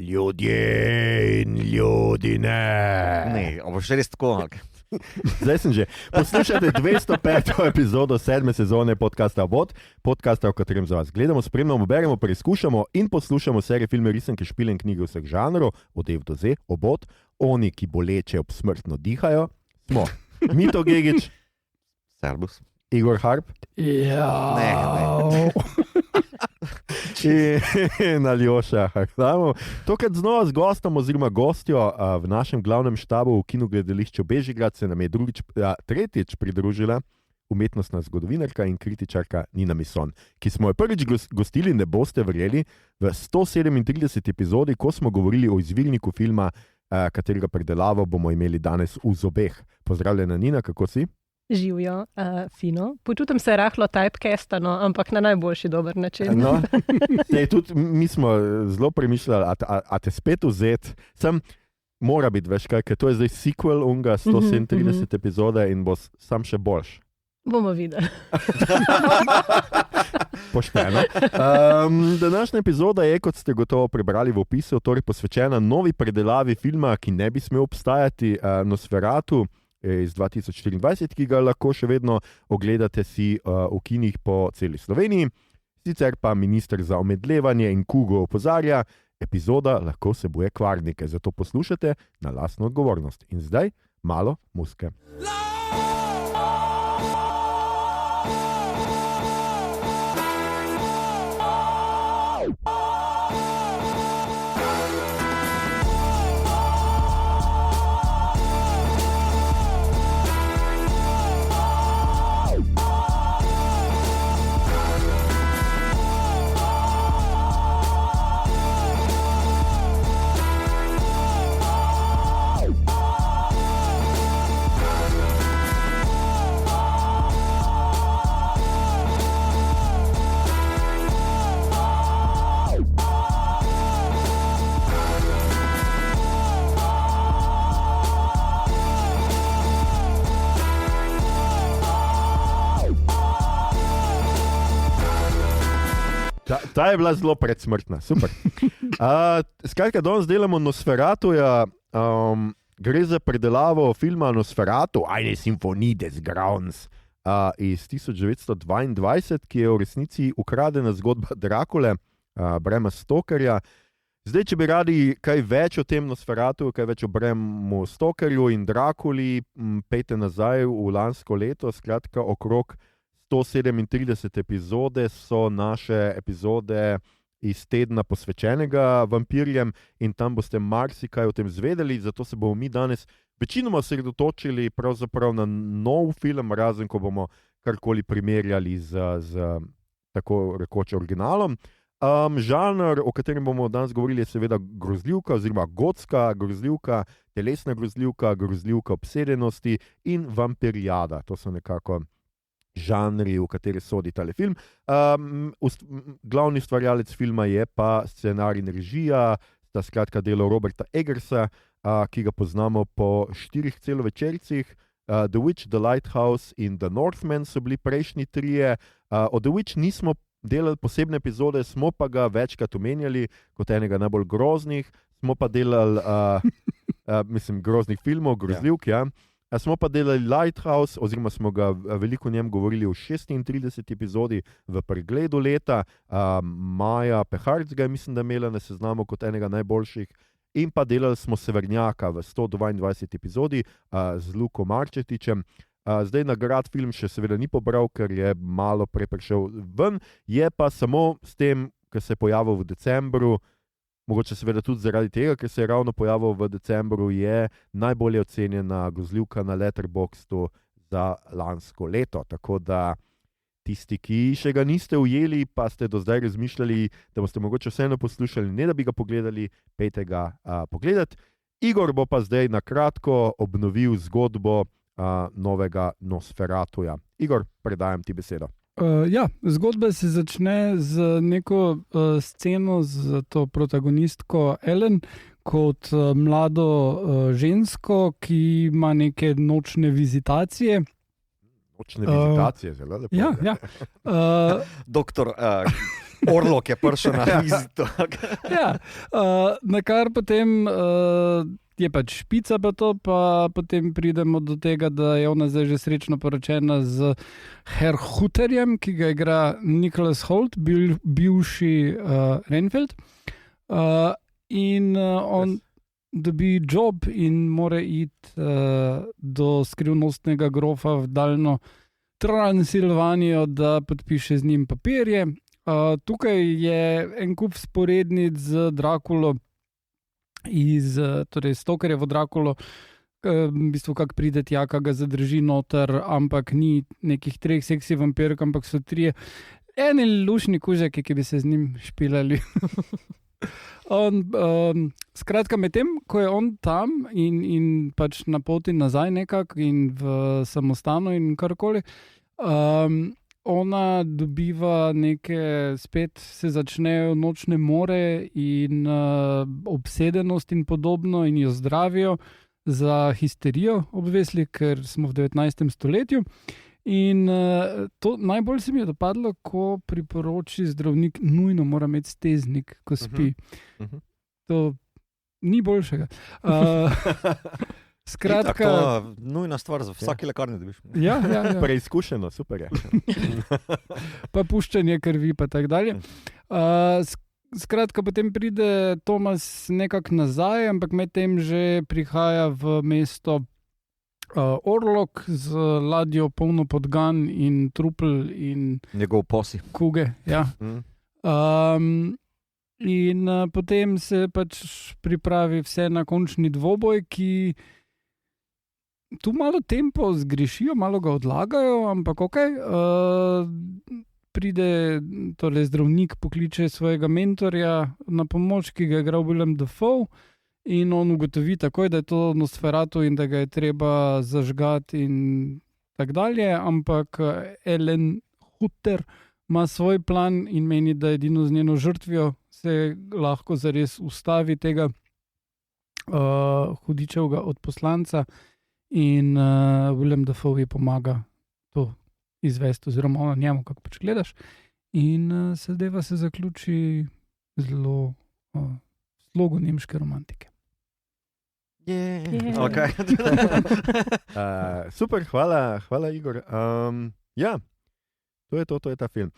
Ljudje in ljudine. Ne, bo še res tako. Zdaj sem že. Poslušate 205. epizodo 7. sezone podcasta Obod, podcasta, v katerem za vas gledamo, spremljamo, beremo, preizkušamo in poslušamo serije, filme, risanke, špile in knjige vseh žanrov, od A do Z, Obod, oni, ki boleče ob smrtno dihajo, smo Mito Gegić, Servus. Igor Harp, Ja. Ne. in Aljoša Harlamov. Tokrat znova z gostom oziroma gostjo v našem glavnem štabu v kinogledališču Bežigrad se nam je tretjič pridružila umetnostna zgodovinarka in kritičarka Nina Mison, ki smo jo prvič gostili, ne boste verjeli, v 137. epizodi, ko smo govorili o izvirniku filma, katerega predelavo bomo imeli danes v zobeh. Pozdravljena Nina, kako si? Živijo, fino. Počutim se rahlo typecastano, ampak na najboljši dober način. No, tudi mi smo zelo premišljali, a te spet vzeti. Mora biti, veš kaj, ker to je zdaj sequel unga 137. epizode in bo sam še boljš. Bomo videli. Pošteno. Današnja epizoda je, kot ste gotovo prebrali v opisu, torej posvečena novi predelavi filma, ki ne bi smel obstajati, Nosferatu iz 2024, ki ga lahko še vedno ogledate si v kinih po celi Sloveniji. Sicer pa minister za omedlevanje in kugo opozarja, epizoda lahko vsebuje kvarnike, zato poslušate na lastno odgovornost. In zdaj malo muzike. Ta je bila zelo predsmrtna, super. Skratka, danes delamo Nosferatuja, gre za predelavo filma Nosferatu, Eine Symphonie des Grauens, iz 1922, ki je v resnici ukradena zgodba Drakule, Brema Stokerja. Zdaj, če bi radi kaj več o tem Nosferatu, kaj več o Bremu Stokerju in Drakuli, pejte nazaj v lansko leto, skratka okrog 137 epizode so naše epizode iz tedna posvečenega vampirjem in tam boste marsikaj o tem zvedeli, zato se bomo mi danes večinoma osredotočili pravzaprav na nov film, razen ko bomo karkoli primerjali z tako rekoč originalom. Žanr, o katerem bomo danes govorili, je seveda grozljivka oziroma gotska grozljivka, telesna grozljivka, grozljivka obsedenosti in vampirijada. To so nekako žanri, v kateri sodi tale film. Glavni ustvarjalec filma je pa scenarij in režija, sta skratka delo Roberta Eggersa, ki ga poznamo po 4 celovečercih. The Witch, The Lighthouse in The Northman so bili prejšnji trije. O The Witch nismo delali posebne epizode, smo pa ga večkrat omenjali kot enega najbolj groznih. Smo pa delali, groznih filmov, grozljivk, ja. Smo pa delali Lighthouse, oziroma smo ga veliko o njem govorili v 36. epizodi v pregledu leta. Maja Peharc ga je, mislim, da imela na seznamu kot enega najboljših. In pa delali smo Severnjaka v 122. epizodi z Luko Marčetičem. Zdaj nagrad film še seveda ni pobral, ker je malo prej prišel ven. Je pa samo s tem, ker se je pojavil v decembru, mogoče seveda tudi zaradi tega, ker se je ravno pojavil v decembru, je najbolje ocenjena grozljivka na Letterboxdu za lansko leto. Tako da tisti, ki še ga niste ujeli, pa ste do zdaj razmišljali, da boste mogoče vseeno poslušali, ne da bi ga pogledali, pejte ga pogledati. Igor bo pa zdaj na kratko obnovil zgodbo novega Nosferatuja. Igor, predajam ti besedo. Zgodba se začne z neko sceno z to protagonistko Ellen kot mlado žensko, ki ima neke nočne vizitacije. Nočne vizitacije, zelo lepo. Ja. Doktor Orlok je prišel na vizito. Ja, na kar potem je pač špica, pa potem pridemo do tega, da je ona zdaj že srečno poročena z Herr Hutterjem, ki ga igra Nicholas Hoult, bivši Renfield. In on dobi job in mora iti do skrivnostnega grofa v daljno Transilvanijo, da podpiše z njim papirje. Tukaj je en kup sporednic z Drakulo, torej Stokerjevo Drakulo, v bistvu kak pride tja, kak ga zadrži noter, ampak ni nekih 3 seksi vampirk, ampak so 3 eni lušni kužeki, ki bi se z njim špilali. Skratka, medtem, ko je on tam in pač na poti nazaj nekako in v samostanu in karkoli, ona dobiva neke, spet se začnejo nočne more in obsedenost in podobno in jo zdravijo za histerijo, obvesli, ker smo v 19. stoletju. In to najbolj se mi je dopadlo, ko priporoči zdravnik, nujno mora imeti steznik, ko spi. To ni boljšega. Skratka, to je nujna stvar za vsake lekarne, da biš. Ja. Preizkušeno, super je. Pa puščanje krvi, pa tako dalje. Skratka, potem pride Tomas nekako nazaj, ampak medtem že prihaja v mesto Orlok z ladjo polno podgan in trupel in njegov posi. Kuge, ja. In potem se pač pripravi vse na končni dvoboj, ki tu malo tempo zgrešijo, malo ga odlagajo, ampak okej. Pride torej zdravnik, pokliče svojega mentorja na pomoč, ki ga je igral Willem Dafoe. In on ugotovi takoj, da je to Nosferatu in da ga je treba zažgati in tako dalje, ampak Ellen Hutter ima svoj plan in meni, da edino z njeno žrtvijo se lahko zares ustavi tega hudičevega odposlanca in Willem Dafoe ji pomaga to izvesti, oziroma ona njemu, kako pač gledaš. In zadeva se zaključi zelo slogo nemške romantike. Okay. Super, hvala Igor. Ja, to je ta film.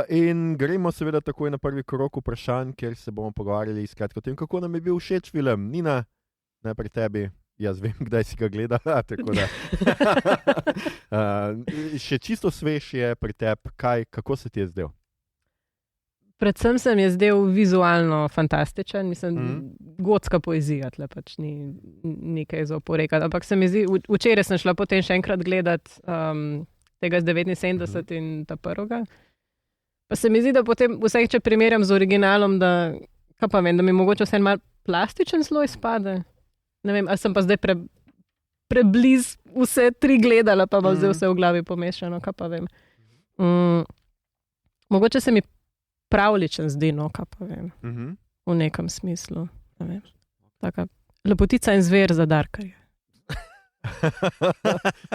In gremo seveda takoj na prvi krog vprašanj, kjer se bomo pogovarjali skratka o tem, kako nam je bil všeč film. Nina, najprej tebi. Jaz vem, kdaj si ga gledala, tako da. Še čisto svež je pri tebi. Kako se ti je zdel? Predvsem se mi je zdel vizualno fantastičen, mislim, gotska poezija, tle pač ni nekaj za oporekati, ampak se mi zdi, včeraj sem šla potem še enkrat gledati tega z 79 in ta prvega, pa se mi zdi, da potem vsaj, če primerjam z originalom, da mi mogoče vse malo plastičen sloj izpade, ne vem, ali sem pa zdaj prebliz vse 3 gledala, pa bo zdaj vse v glavi pomešano, kaj pa vem. Mogoče se mi pravličen zdi, no, kaj pa vem, v nekem smislu. Ne vem. Taka lepotica in zver za darkarje.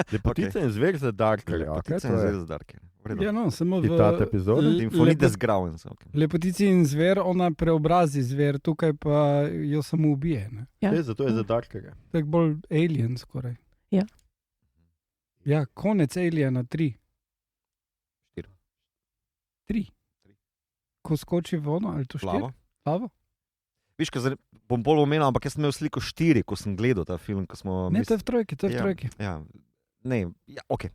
Lepotica in zver za darkarje. Lepotica in zver za darkarje. Ja, no, samo v Infonides Grauens. Lepotici in zver, ona preobrazi zver, tukaj pa jo samo ubije. Ne? Ja. Zato je za darkarje. Tako bolj alien skoraj. Ja. Ja, konec Aliena 3. 3. Ko skoči v ono, ali to 4? Plavo? Viš, bom bolj omenil, ampak jaz sem imel sliko 4, ko sem gledal ta film. Ne, to je v trojki. Ja, ne, okej,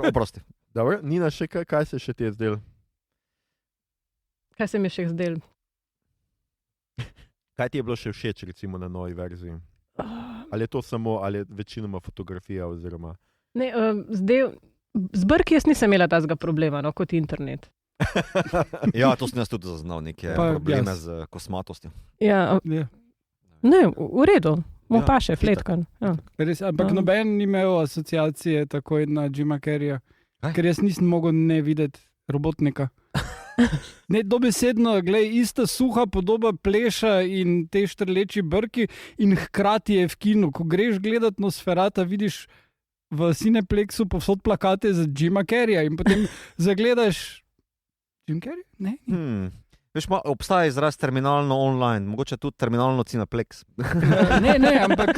oprosti. Dobro, Nina, še kaj se še ti je zdel? Kaj se mi je še zdel? Kaj ti je bilo še všeč, recimo, na novi verziji? Ali je to samo, ali je večinoma fotografija oziroma... Ne, z brki jaz nisem imela tazga problema, no, kot internet. Ja, to sem jaz tudi zaznal, neke probleme z kosmatostjo. Ja, ne, v redu, mu paše, fletkan. Ja. Res, ampak noben ni imel asociacije takoj na Jima Carreya, ker jaz nisem mogel ne videti robotnika. Ne, dobesedno, glej, ista suha podoba pleša in te štrleči brki in hkrati je v kinu. Ko greš gledat Nosferata, vidiš v Cineplexu povsod plakate za Jima Carreya in potem zagledaš Jim Carrey? Ne. Veš, obstaja izraz terminalno online, mogoče tudi terminalno Cineplex. Ne, ampak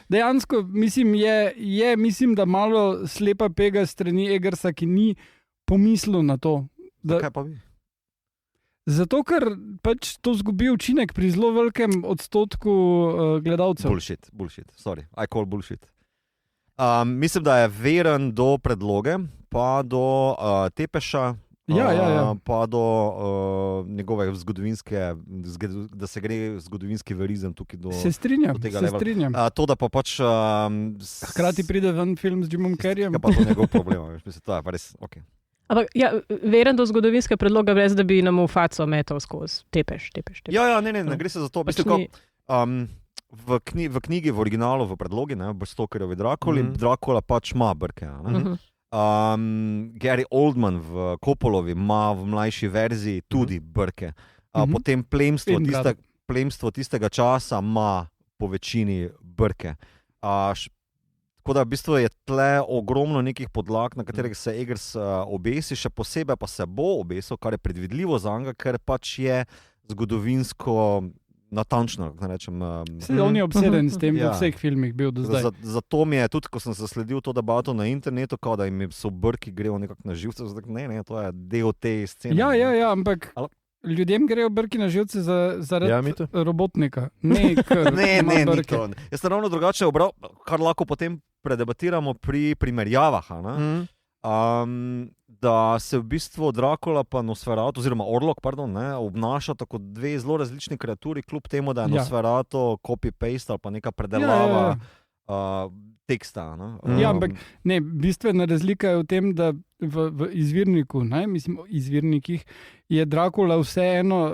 dejansko mislim, da malo slepa pega strani Eggersa, ki ni pomislil na to. Zakaj pa bi? Zato, ker pač to zgubi učinek pri zelo velikem odstotku gledalcev. Bullshit, sorry, I call bullshit. Mislim, da je veren do predloge, pa do Tepeša, pa do njegove zgodovinske, da se gre zgodovinski verizem tukaj do Se strinjam, do tega se levela. strinjam. To, da pa pač... Hkrati pride ven film z Jimom Carreyjem. Pa to njegov problem, veš, mislim, to je pa res, ok. Ampak veren do zgodovinske predloge, brez da bi nam v faco metal skozi Tepeš. Ja, ne gre se za to. V knjigi, v originalu, v predlogi, v Stokerjevi Drakuli, Drakula pač ima brke. Gary Oldman v Coppolovi ima v mlajši verziji tudi brke. Potem plemstvo tistega časa ima po večini brke. Tako da v bistvu je tle ogromno nekih podlag, na katerih se Eggers obesi, še posebej pa se bo obesil, kar je predvidljivo za njega, ker pač je zgodovinsko natančno, kako rečem. On je obseden s tem v vseh filmih bil do zdaj. Zato mi je tudi, ko sem zasledil to debato na internetu, kao da jim so brki grejo nekako na živce, ne, to je del te scene. Ja, ampak ljudem grejo brki na živce zaradi robotnika. Ne, ni to. Jaz sem ravno drugače obral, kar lahko potem predebatiramo pri primerjavah, da se v bistvu Drakula pa Nosferatu, oziroma Orlok, obnašata kot dve zelo različni kreaturi, kljub temu, da je Nosferatu copy-paste ali pa neka predelava teksta. Ampak bistvena razlika je v tem, da v izvirniku, izvirnikih, je Drakula vseeno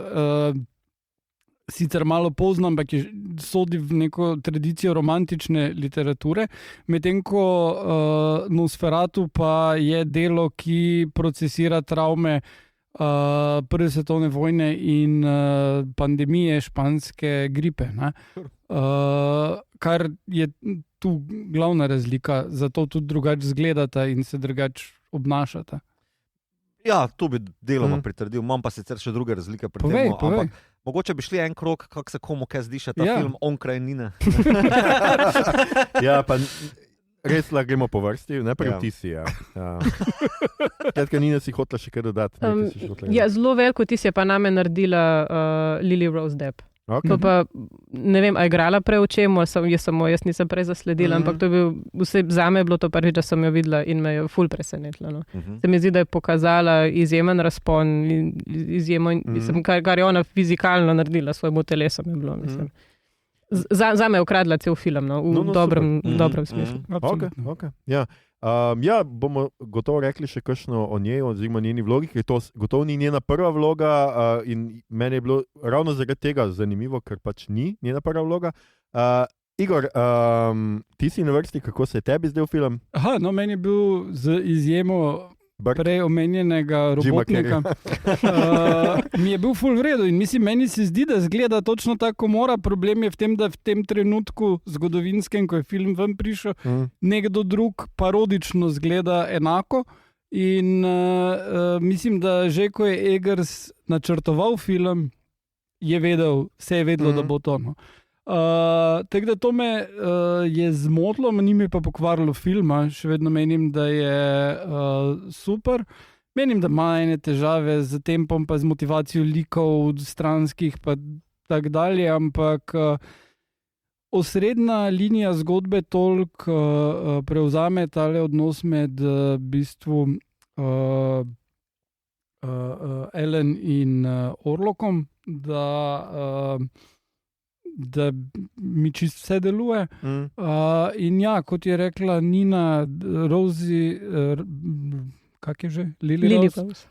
sicer malo pozno, ampak sodi v neko tradicijo romantične literature, medtem ko Nosferatu pa je delo, ki procesira travme Prve svetovne vojne in pandemije španske gripe. Kar je tu glavna razlika, zato tudi drugače izgledata in se drugače obnašata. Ja, to bi deloma pritrdil, imam pa sicer še druge razlike pri tem. Povej. Mogoče bi šli en krog, kako se komu kaj zdi še ta film onkraj Nine. Ja, pa res lahko gremo po vrsti, ne pri vtisi. Kratka, Nina si hotela še kaj dodati. Zelo veliko vtis je pa name naredila Lily Rose Depp. To pa, ne vem, a je igrala prej v čemu, jaz nisem prej zasledila, ampak to je zame je bilo to prvič, da sem jo videla in me je ful presenetila. Se mi zdi, da je pokazala izjemen razpon, kar je ona fizikalno naredila svojemu telesu. Zame je ukradla cel film, v dobrem smislu. Okay. Bomo gotovo rekli še kakšno o njej, oziroma njeni vlogi, ker to gotovo ni njena prva vloga in meni je bilo ravno zaradi tega zanimivo, ker pač ni njena prva vloga. Igor, ti si na vrsti, kako se je tebi zdel film? Meni je bil z izjemo prej omenjenega robotnika. Mi je bil ful v redu in meni se zdi, da zgleda točno tako mora. Problem je v tem, da v tem trenutku zgodovinskem, ko je film ven prišel, nekdo drug parodično zgleda enako in mislim, da že ko je Eggers načrtoval film, se je vedelo, da bo to. Tako da to me je zmotilo, ni mi pa pokvarilo filma, še vedno menim, da je super. Menim, da ima ene težave z tempom, pa z motivacijo likov stranskih, pa tako dalje, ampak osrednja linija zgodbe toliko prevzame tale odnos med v bistvu Ellen in Orlokom, da mi čisto vse deluje. In ja, kot je rekla Nina, Rosie, kak je že? Lily Rose.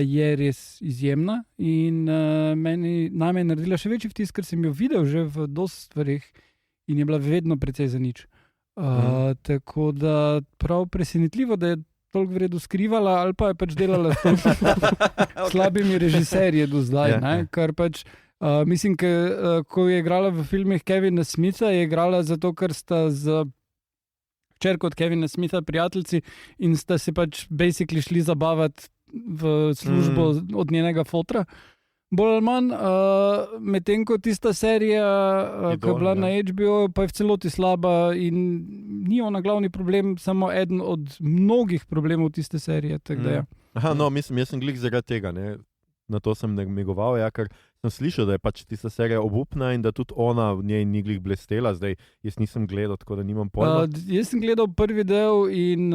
Je res izjemna in name je naredila še večji vtis, ker sem jo videl že v dosti stvarih in je bila vedno precej za nič. Tako da prav presenetljivo, da je toliko v redu skrivala ali pa je pač delala s slabimi režiserji do zdaj, kar pač mislim, ko je igrala v filmih Kevina Smitha, je igrala zato, ker sta z hčerko od Kevina Smitha prijateljci in sta se pač basically šli zabavati v službo od njenega fotra. Bolj ali manj, medtem ko tista serija, ki je bila na HBO, pa je v celoti slaba in ni ona glavni problem, samo eden od mnogih problemov tiste serije. Aha, no, mislim, jaz sem glih zaradi tega, ne? Na to sem namigoval, ja, ker sem slišal, da je pač tista serija obupna in da tudi ona v njej ni glih blestela, zdaj jaz nisem gledal, tako da nimam pojma. Jaz sem gledal prvi del in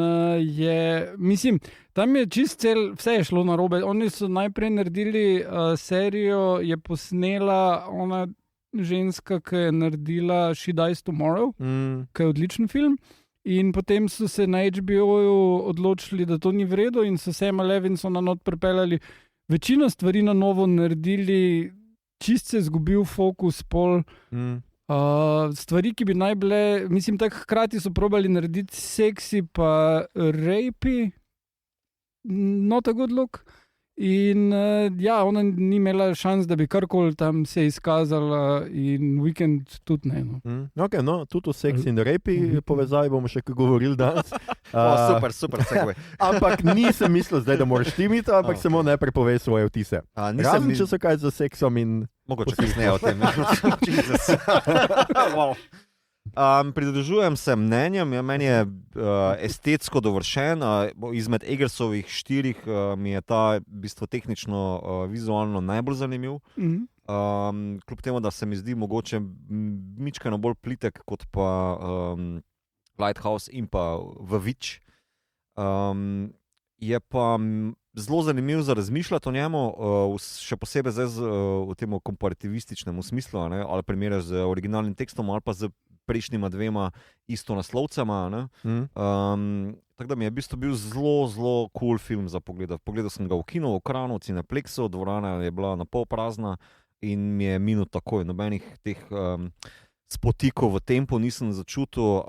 tam je čist vse je šlo narobe. Oni so najprej naredili serijo, je posnela ona ženska, ki je naredila She Dies Tomorrow, ki je odličen film. In potem so se na HBO-ju odločili, da to ni v redu in so Sama Levinsona not pripeljali. Večino stvari na novo naredili, čist se je zgubil fokus, stvari, ki bi naj bile, mislim, tako hkrati so probali narediti seksi pa rapi, not a good look. In ona ni imela šans, da bi karkoli tam se izkazala in Weekend tudi ne. Ok, no, tudi o seksi in rapi povezavi bomo še kaj govorili danes. Super, segway. Ampak nisem mislil zdaj, da moraš timiti, ampak samo najprej povej svoje vtise. Razen, če so kaj za seksom in... Mogoče kasneje o tem. Wow. Pridružujem se mnenjem, meni je estetsko dovršen, izmed Eggersovih 4 mi je ta bistvo tehnično, vizualno najbolj zanimiv. Kljub temu, da se mi zdi mogoče mičkano bolj plitek kot pa Lighthouse in pa The Witch. Je pa zelo zanimiv za razmišljati o njemu, še posebej zdaj v tem komparativističnem smislu, ali primerjaš z originalnim tekstom ali pa z prejšnjima 2 istonaslovcema. Tako da mi je v bistvu bil zelo cool film za pogledati. Pogledal sem ga v kinu, v Kranu, v Cineplexu, dvorana je bila na pol prazna in mi je minil takoj. Nobenih teh spotikov v tempu nisem začutil,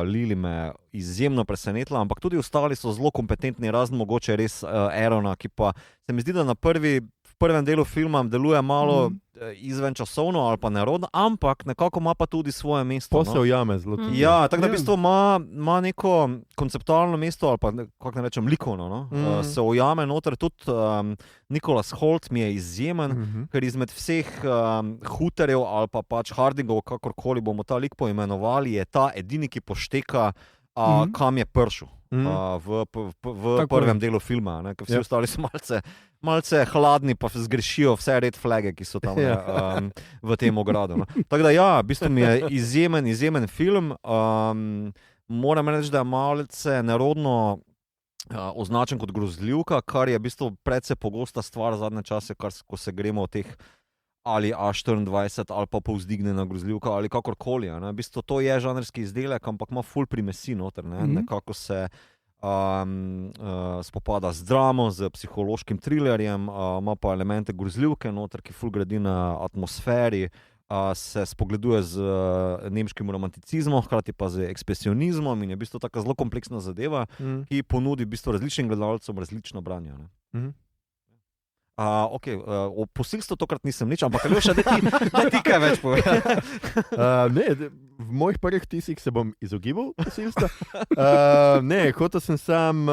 Lili me izjemno presenetila, ampak tudi ostali so zelo kompetentni, razen mogoče res Aarona, ki pa se mi zdi, da v prvem delu filma deluje malo izven časovno ali pa nerodno, ampak nekako ima pa tudi svoje mesto. To se ujame zelo. Ja, tako da v bistvu ima neko konceptualno mesto ali pa, kako ne rečem, likovno, se ujame noter. Tudi Nicholas Hoult mi je izjemen, ker izmed vseh huterjev ali pa pač Hardingov, kakorkoli bomo ta lik poimenovali, je ta edini, ki pošteka, kam je prišel. V prvem delu filma, ker vsi ostali so malce hladni, pa zgrešijo vse red flage, ki so tam v tem ogradu. Tako da v bistvu mi je izjemen film. Moram reči, da je malce nerodno označen kot grozljivka, kar je v bistvu precej pogosta stvar zadnje čase, ko se gremo v teh ali A24 ali pa povzdignjena grozljivka ali kakorkoli. V bistvu to je žanrski izdelek, ampak ima ful primesi noter. Nekako se spopada z dramo, z psihološkim trilerjem, ima pa elemente grozljivke noter, ki ful gradi na atmosferi, se spogleduje z nemškim romanticizmom, hkrati pa z ekspresionizmom in je v bistvu taka zelo kompleksna zadeva, ki ponudi v bistvu različnim gledalcem različno branje. O posilstvu tokrat nisem nič, ampak Aljoša, da ti kaj več povedal. V mojih prvih vtisih se bom izogibal posilstva. Hotel sem sam,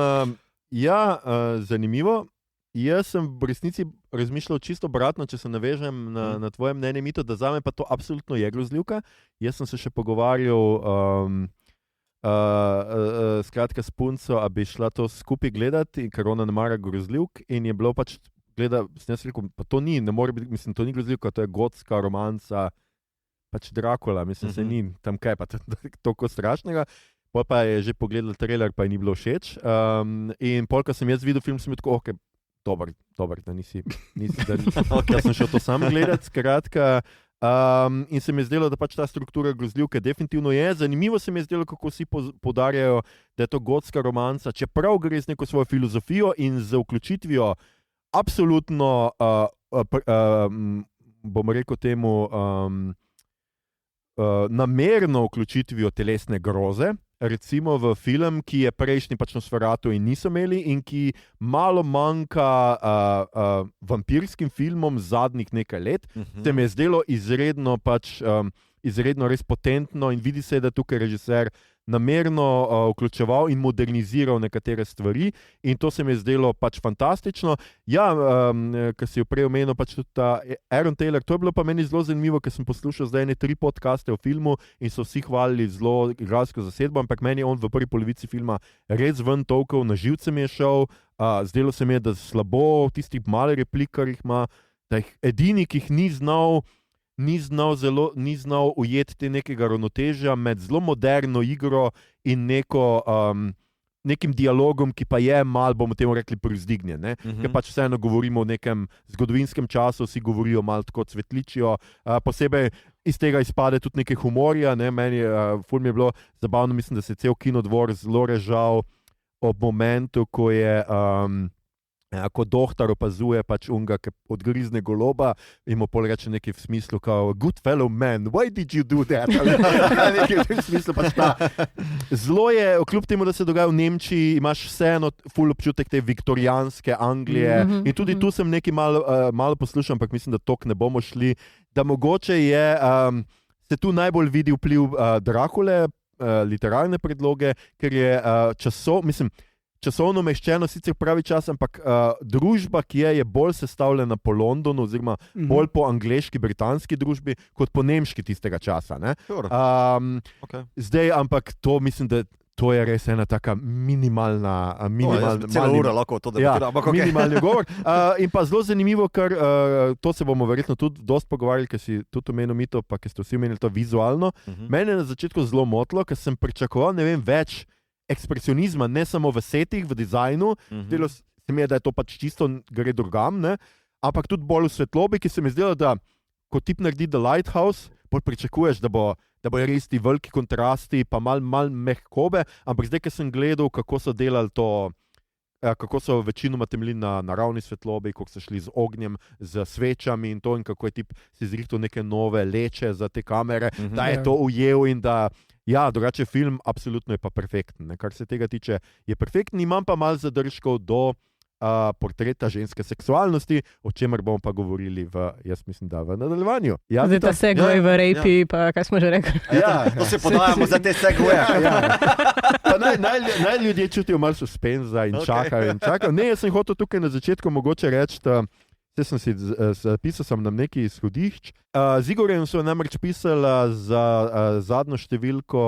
zanimivo. Jaz sem v resnici razmišljal čisto obratno, če se navežem na tvoje mnenje, Mito, da zame pa to absolutno je grozljivka. Jaz sem se še pogovarjal skratka s punco, a bi šla to skupaj gledati, ker ona ne mara grozljivk in je bilo pač sem jaz rekel, pa to ni, ne more biti, mislim, to ni grozljivka, to je gotska romanca, pač Dracula, mislim, se ni tam kaj pa toliko strašnega. Pol pa je že pogledal trailer, pa je ni bilo všeč. In pol, ko sem jaz videl film, sem bil tako, dober, da nisi da sem šel to sam gledati, skratka. In se mi je zdelo, da pač ta struktura grozljivke definitivno je. Zanimivo se mi je zdelo, kako vsi poudarjajo, da je to gotska romanca, čeprav gre z neko svojo filozofijo in z vključitvijo absolutno, bom rekel temu, namerno vključitvijo telesne groze, recimo v film, ki je prejšnji pač Nosferatu in niso imeli in ki malo manjka vampirskim filmom zadnjih nekaj let, se mi je zdelo izredno res potentno in vidi se, da tukaj režiser namerno vključeval in moderniziral nekatere stvari in to se mi je zdelo pač fantastično. Ja, ker si jo prej omenil, pač tudi ta Aaron Taylor, to je bilo pa meni zelo zanimivo, ker sem poslušal zdaj 3 podcaste o filmu in so vsi hvalili zelo igralsko zasedbo, ampak meni je on v prvi polovici filma res ven tolkal, na živce mi je šel, zdelo se mi je, da slabo v tistih malih replikah ima, da jih edini, ki jih ni znal ujeti te nekega ravnotežja med zelo moderno igro in nekim dialogom, ki pa je malo, bomo temu rekli, privzdignjen. Ker pač vseeno govorimo o nekem zgodovinskem času, vsi govorijo malo tako cvetličijo, posebej iz tega izpade tudi nekaj humorja, meni ful mi je bilo zabavno, mislim, da se je cel kinodvor zelo režal ob momentu, ko je ko dohtar opazuje pač unga, ki odgrizne goloba in mu pol reče nekaj v smislu kao, good fellow man, why did you do that? Nekaj v tem smislu pač ta. Zelo je, kljub temu, da se dogaja v Nemčiji, imaš vseeno ful občutek te viktorijanske Anglije in tudi tu sem nekaj malo poslušal, ampak mislim, da tok ne bomo šli, da mogoče je, se tu najbolj vidi vpliv Drakule, literarne predloge, ker je časovno umeščeno, sicer pravi čas, ampak družba, ki je bolj sestavljena po Londonu, oziroma bolj po angleški, britanski družbi, kot po nemški tistega časa. Okay. Zdaj, ampak to mislim, da to je res ena taka minimalna cela ura lahko to debatira, ampak okay. Minimalni govor. In pa zelo zanimivo, ker to se bomo verjetno tudi dosti pogovarjali, ker si tudi omenil Mito, pa ker ste vsi omenili to vizualno. Mene je na začetku zelo motilo, ker sem pričakoval, več ekspresionizma, ne samo v setih, v dizajnu, zdelo se mi je, da je to pač čisto gre drugam, ampak tudi bolj v svetlobi, ki se mi zdelo, da ko tip naredi The Lighthouse, bolj pričakuješ, da bo res ti veliki kontrasti, pa mal mehkobe, ampak zdaj, ker sem gledal, kako so delali to, kako so večinoma temeljili na naravni svetlobi, kako so šli z ognjem, z svečami in to, in kako je tip si zrihtal neke nove leče za te kamere, da je to ujel in da ja, drugače film absolutno je pa perfekten. Kar se tega tiče, je perfekten. Imam pa malo zadržkov do portreta ženske seksualnosti, o čemer bomo pa govorili jaz mislim, da v nadaljevanju. Ja, zdaj ta segway v rapi, pa kaj smo že rekli? Ja, to se podajamo za te segwaye. Naj ljudje čutijo malo suspenza in čakajo. Ne, jaz sem hotel tukaj na začetku mogoče reči, zapisal sem nam nekaj izhodišč. Z Igorjem so namreč pisala za zadnjo številko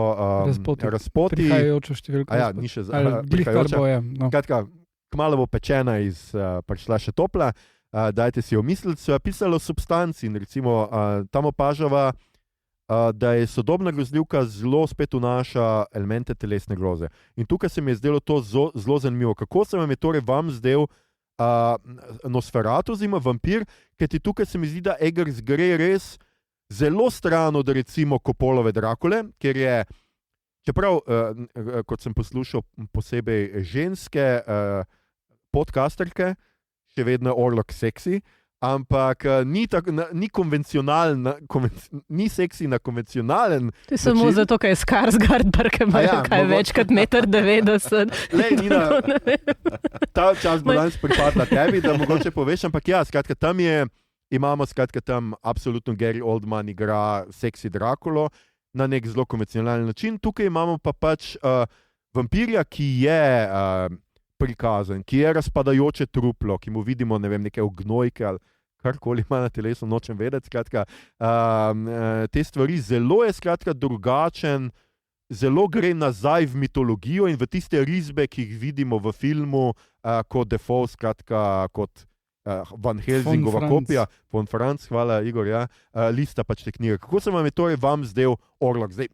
Razpoti. Prihajajočo številko. Ja, ni še prihajajoča. Kratka, kmalu bo pečena prišla še topla. Dajte si jo misliti. So pisalo substanci in recimo tam opažava, da je sodobna grozljivka zelo spet vnaša elemente telesne groze. In tukaj se mi je zdelo to zelo zanimivo. Kako se vam je torej vam zdel Nosferatu, oziroma vampir, ker ti tukaj se mi zdi, da Eggers gre res zelo stran od recimo Coppolove Drakule, ker je, čeprav, kot sem poslušal posebej ženske podcasterke, še vedno Orlok seksi, ampak ni konvencionalen, ni seksi na konvencionalen. To je samo zato, ker je Skarsgård, ker ima kaj več kot 1,90 m. Lej, Nina, ta čas bo danes pripadla tebi, da mogoče poveš, ampak ja, skratka, imamo tam absolutno Gary Oldman igra seksi Drakulo na nek zelo konvencionalen način. Tukaj imamo pa pač vampirja, ki je prikazan, ki je razpadajoče truplo, ki mu vidimo, neke ognojke ali karkoli ima na telesu, nočem vedeti. Skratka, te stvari zelo je drugačen, zelo gre nazaj v mitologijo in v tiste risbe, ki jih vidimo v filmu, kot Defoe, kot Van Helsingova kopija, von Franz, hvala Igor, ja, lista pač te knjige. Kako se vam je torej zdel Orlok? Zdaj,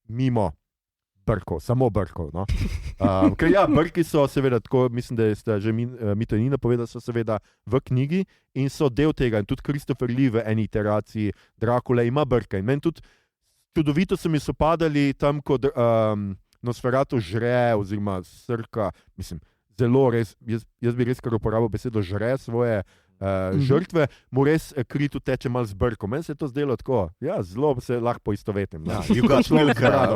mimo brkov, samo brkov. No? Ker ja, brki so seveda, tako mislim, da sta že Mito in Nina povedala, so seveda v knjigi in so del tega. In tudi Christopher Lee v eni iteraciji Drakule ima brke. In meni tudi čudovito so mi sopadali tam, ko Nosferatu žre oziroma srka, mislim, zelo res, jaz bi res kar uporabil besedo žre svoje žrtve, mu res kri tu teče malo z brkom. Meni se je to zdelo tako, ja, zelo se lahko poistovetim. Ja,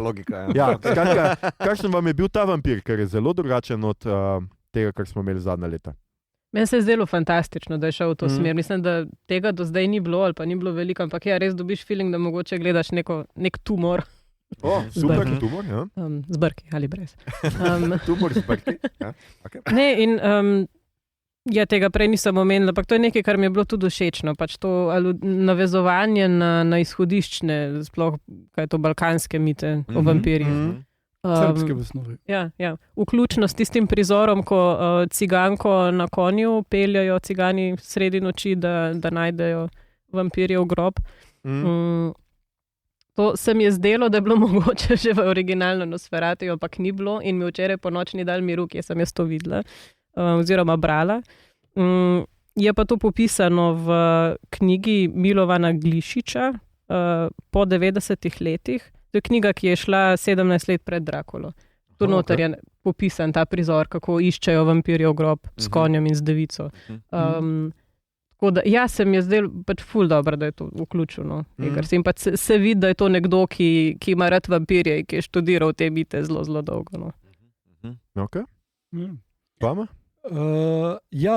logika. Ja, skratka, kakšen vam je bil ta vampir, ker je zelo drugačen od tega, kar smo imeli zadnja leta? Meni se je zdelo fantastično, da je šel v to smer. Mislim, da tega do zdaj ni bilo ali pa ni bilo veliko, ampak ja, res dobiš feeling, da mogoče gledaš nek tumor. Super, Brki. tumor, ja. Z brki ali brez. Tumor z brki. Ja. Okay. Ne, in tega prej nisem omenila, ampak to je nekaj, kar mi je bilo tudi všečno. Pač to navezovanje na izhodiščne, sploh kaj je to balkanske mite o vampirjih. Srbske v osnovi. Ja. Vključno s tistim prizorom, ko ciganko na konju peljajo cigani sredi noči, da najdejo vampirjev grob. To se mi je zdelo, da je bilo mogoče že v originalno Nosferatu, ampak ni bilo in mi včeraj po noč ni dal miru, kje sem jaz to videla oziroma brala. Je pa to popisano v knjigi Milovana Glišiča po 90 letih. To je knjiga, ki je šla 17 let pred Drakulo. Tu noter je popisan ta prizor, kako iščejo vampirjev grob s konjem in z devico. Tako da, se mi je zdelo pač ful dobro, da je to vključeno. In pa se vidi, da je to nekdo, ki ima rad vampirje in ki je študiral te mite zelo, zelo dolgo. No. Ok. Vama?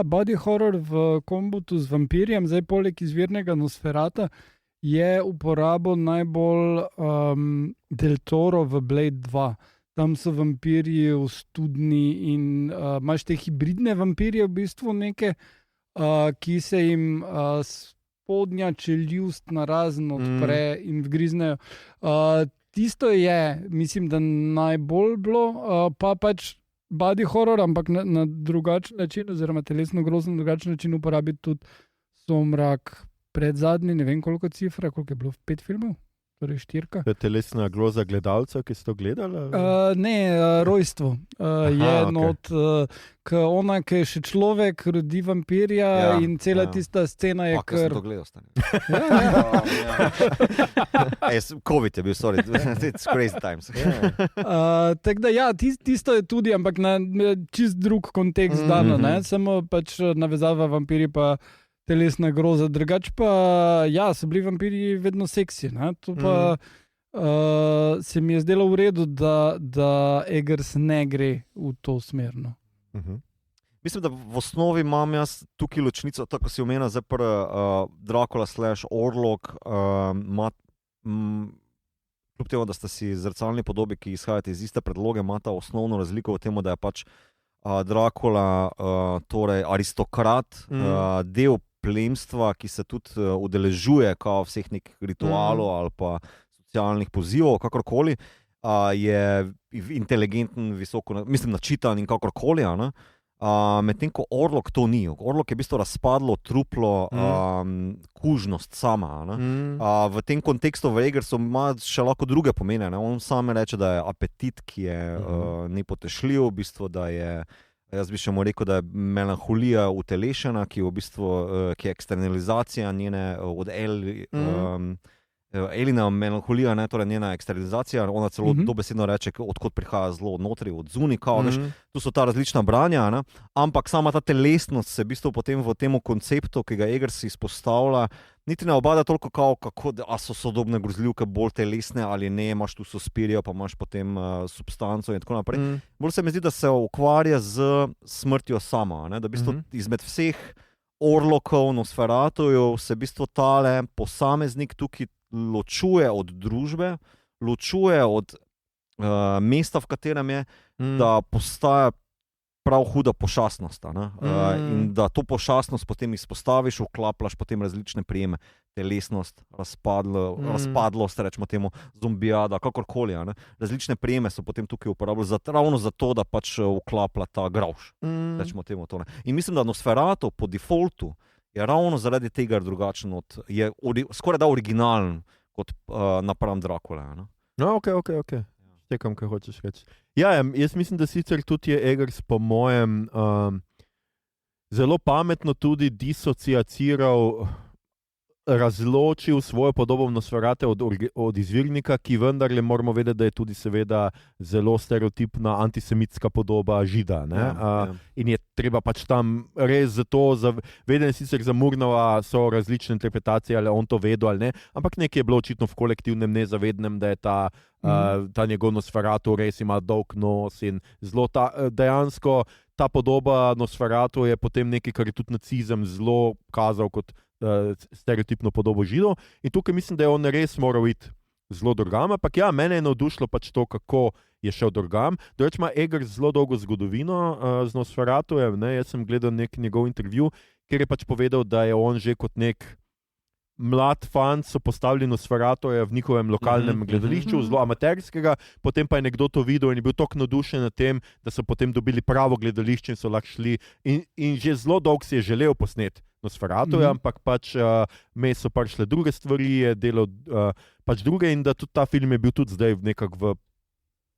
Body horror v kombutu z vampirjem, zdaj poleg izvirnega Nosferata, je uporabo najbolj Del Toro v Blade 2. Tam so vampirji v studni in imaš te hibridne vampirje v bistvu neke, ki se jim spodnja čeljust narazen odpre in vgriznejo. Tisto je, mislim, da najbolj bilo, pa pač body horror, ampak na drugačen način, oziroma telesno grozno na drugačen način uporabiti tudi Somrak predzadnji, ne vem koliko cifra, koliko je bilo, 5 filmov? Torej 4. To je telesna groza gledalcev, ki ste to gledali? Rojstvo. Je not, ona, ki je še človek, rodi vampirja in cela tista scena je kar... to gledal, Stani. COVID je bil, sorry, it's crazy times. Tako da tisto je tudi, ampak na čist drug kontekst dano, samo pač navezava vampirji pa telesna groza. Drugač pa, so bili vampirji vedno seksi. To pa se mi je zdelo v redu, da Eggers ne gre v to smer. Mislim, da v osnovi imam jaz tukaj ločnico, tako si omenil, Dracula / Orlok, kljub temu, da sta si zrcalni podobi, ki izhajate iz iste predloge, imata osnovno razliko v tem, da je pač Dracula, torej aristokrat, del plemstva, ki se tudi udeležuje kao vseh nekih ritualov ali pa socialnih pozivov, kakorkoli, je inteligenten, visoko, mislim, načitan in kakorkoli, medtem ko Orlok to ni. Orlok je v bistvu razpadlo truplo, kužnost sama. V tem kontekstu v Eggersu ima še lahko druge pomene. On sam reče, da je apetit, ki je nepotešljiv, v bistvu, da je, jaz bi še mu rekel, da je melanholija utelešena, ki je v bistvu ki je eksternalizacija njene od Elina melanholija, torej njena eksternalizacija, ona celo dobesedno reče, odkot prihaja zlo od notri, od zunika, tu so ta različna branja, ampak sama ta telesnost se v bistvu potem v tem konceptu, ki ga Eggers izpostavlja, niti ne obada toliko kako so sodobne grozljivke bolj telesne ali ne, imaš tu Suspirijo, pa imaš potem substanco in tako naprej. Bolj se mi zdi, da se ukvarja z smrtjo sama, da v bistvu izmed vseh Orlokov, Nosferatojev se v bistvu tale posameznik tukaj ločuje od družbe, ločuje od mesta, v katerem je, da postaja prav huda pošastnost. In da to pošastnost potem izpostaviš, vklaplaš potem različne prijeme, telesnost, razpadlost, rečemo temu, zombijada, kakorkoli. Različne prijeme so potem tukaj uporabljali ravno zato, da pač vklapla ta gravš. Rečemo temu to. In mislim, da Nosferatu po defaultu je ravno zaradi tega drugačen, je skoraj da originalen kot napram Dracula. Ok. Tekam, kaj hočeš reči. Jaz mislim, da sicer tudi je Eggers po mojem zelo pametno tudi disociaciral, razločil svojo podobo Nosferate od izvirnika, ki vendarle moramo vedeti, da je tudi seveda zelo stereotipna antisemitska podoba Žida. In je treba pač tam res zato, veden sicer za Murnova so različne interpretacije, ali on to vedel ali ne, ampak nekaj je bilo očitno v kolektivnem nezavednem, da je ta njegov Nosferatu res ima dolg nos in zelo dejansko ta podoba Nosferatu je potem nekaj, kar je tudi nacizem zelo kazal kot stereotipno podobo Židov. In tukaj mislim, da je on res moral iti zelo drugam, ampak ja, mene je navdušilo pač to, kako je šel drugam. Drugač ima Eggers zelo dolgo zgodovino z Nosferatujem, ne, jaz sem gledal nek njegov intervju, kjer je pač povedal, da je on že kot nek mlad fant so postavili Nosferatuja v njihovem lokalnem gledališču, zelo amaterskega, potem pa je nekdo to videl in je bil toliko navdušen nad tem, da so potem dobili pravo gledališče in so lahko šli. In že zelo dolgo si je želel posneti Nosferatuja, ampak pač me so prišle druge stvari, je delal pač druge in da tudi ta film je bil tudi zdaj nekako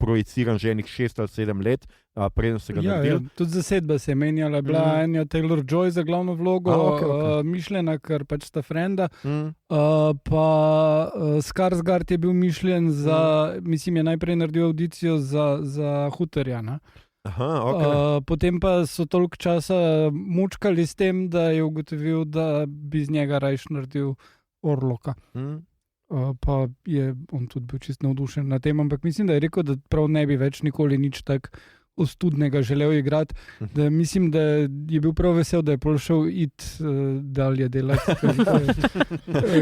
projiciran že enih 6 ali 7 let, preden se ga naredil. Ja, tudi zasedba se je menjala, bila Anya Taylor-Joy za glavno vlogo, mišljena, ker pač sta frenda, pa Skarsgård je bil mišljen za, mislim, je najprej naredil audicijo za Hutarja, ne? Potem pa so toliko časa mučkali s tem, da je ugotovil, da bi z njega rajš naredil Orloka. Pa je on tudi bil čist navdušen na tem, ampak mislim, da je rekel, da prav ne bi več nikoli nič tak ostudnega želel igrati, da mislim, da je bil prav vesel, da je šel dalje delati,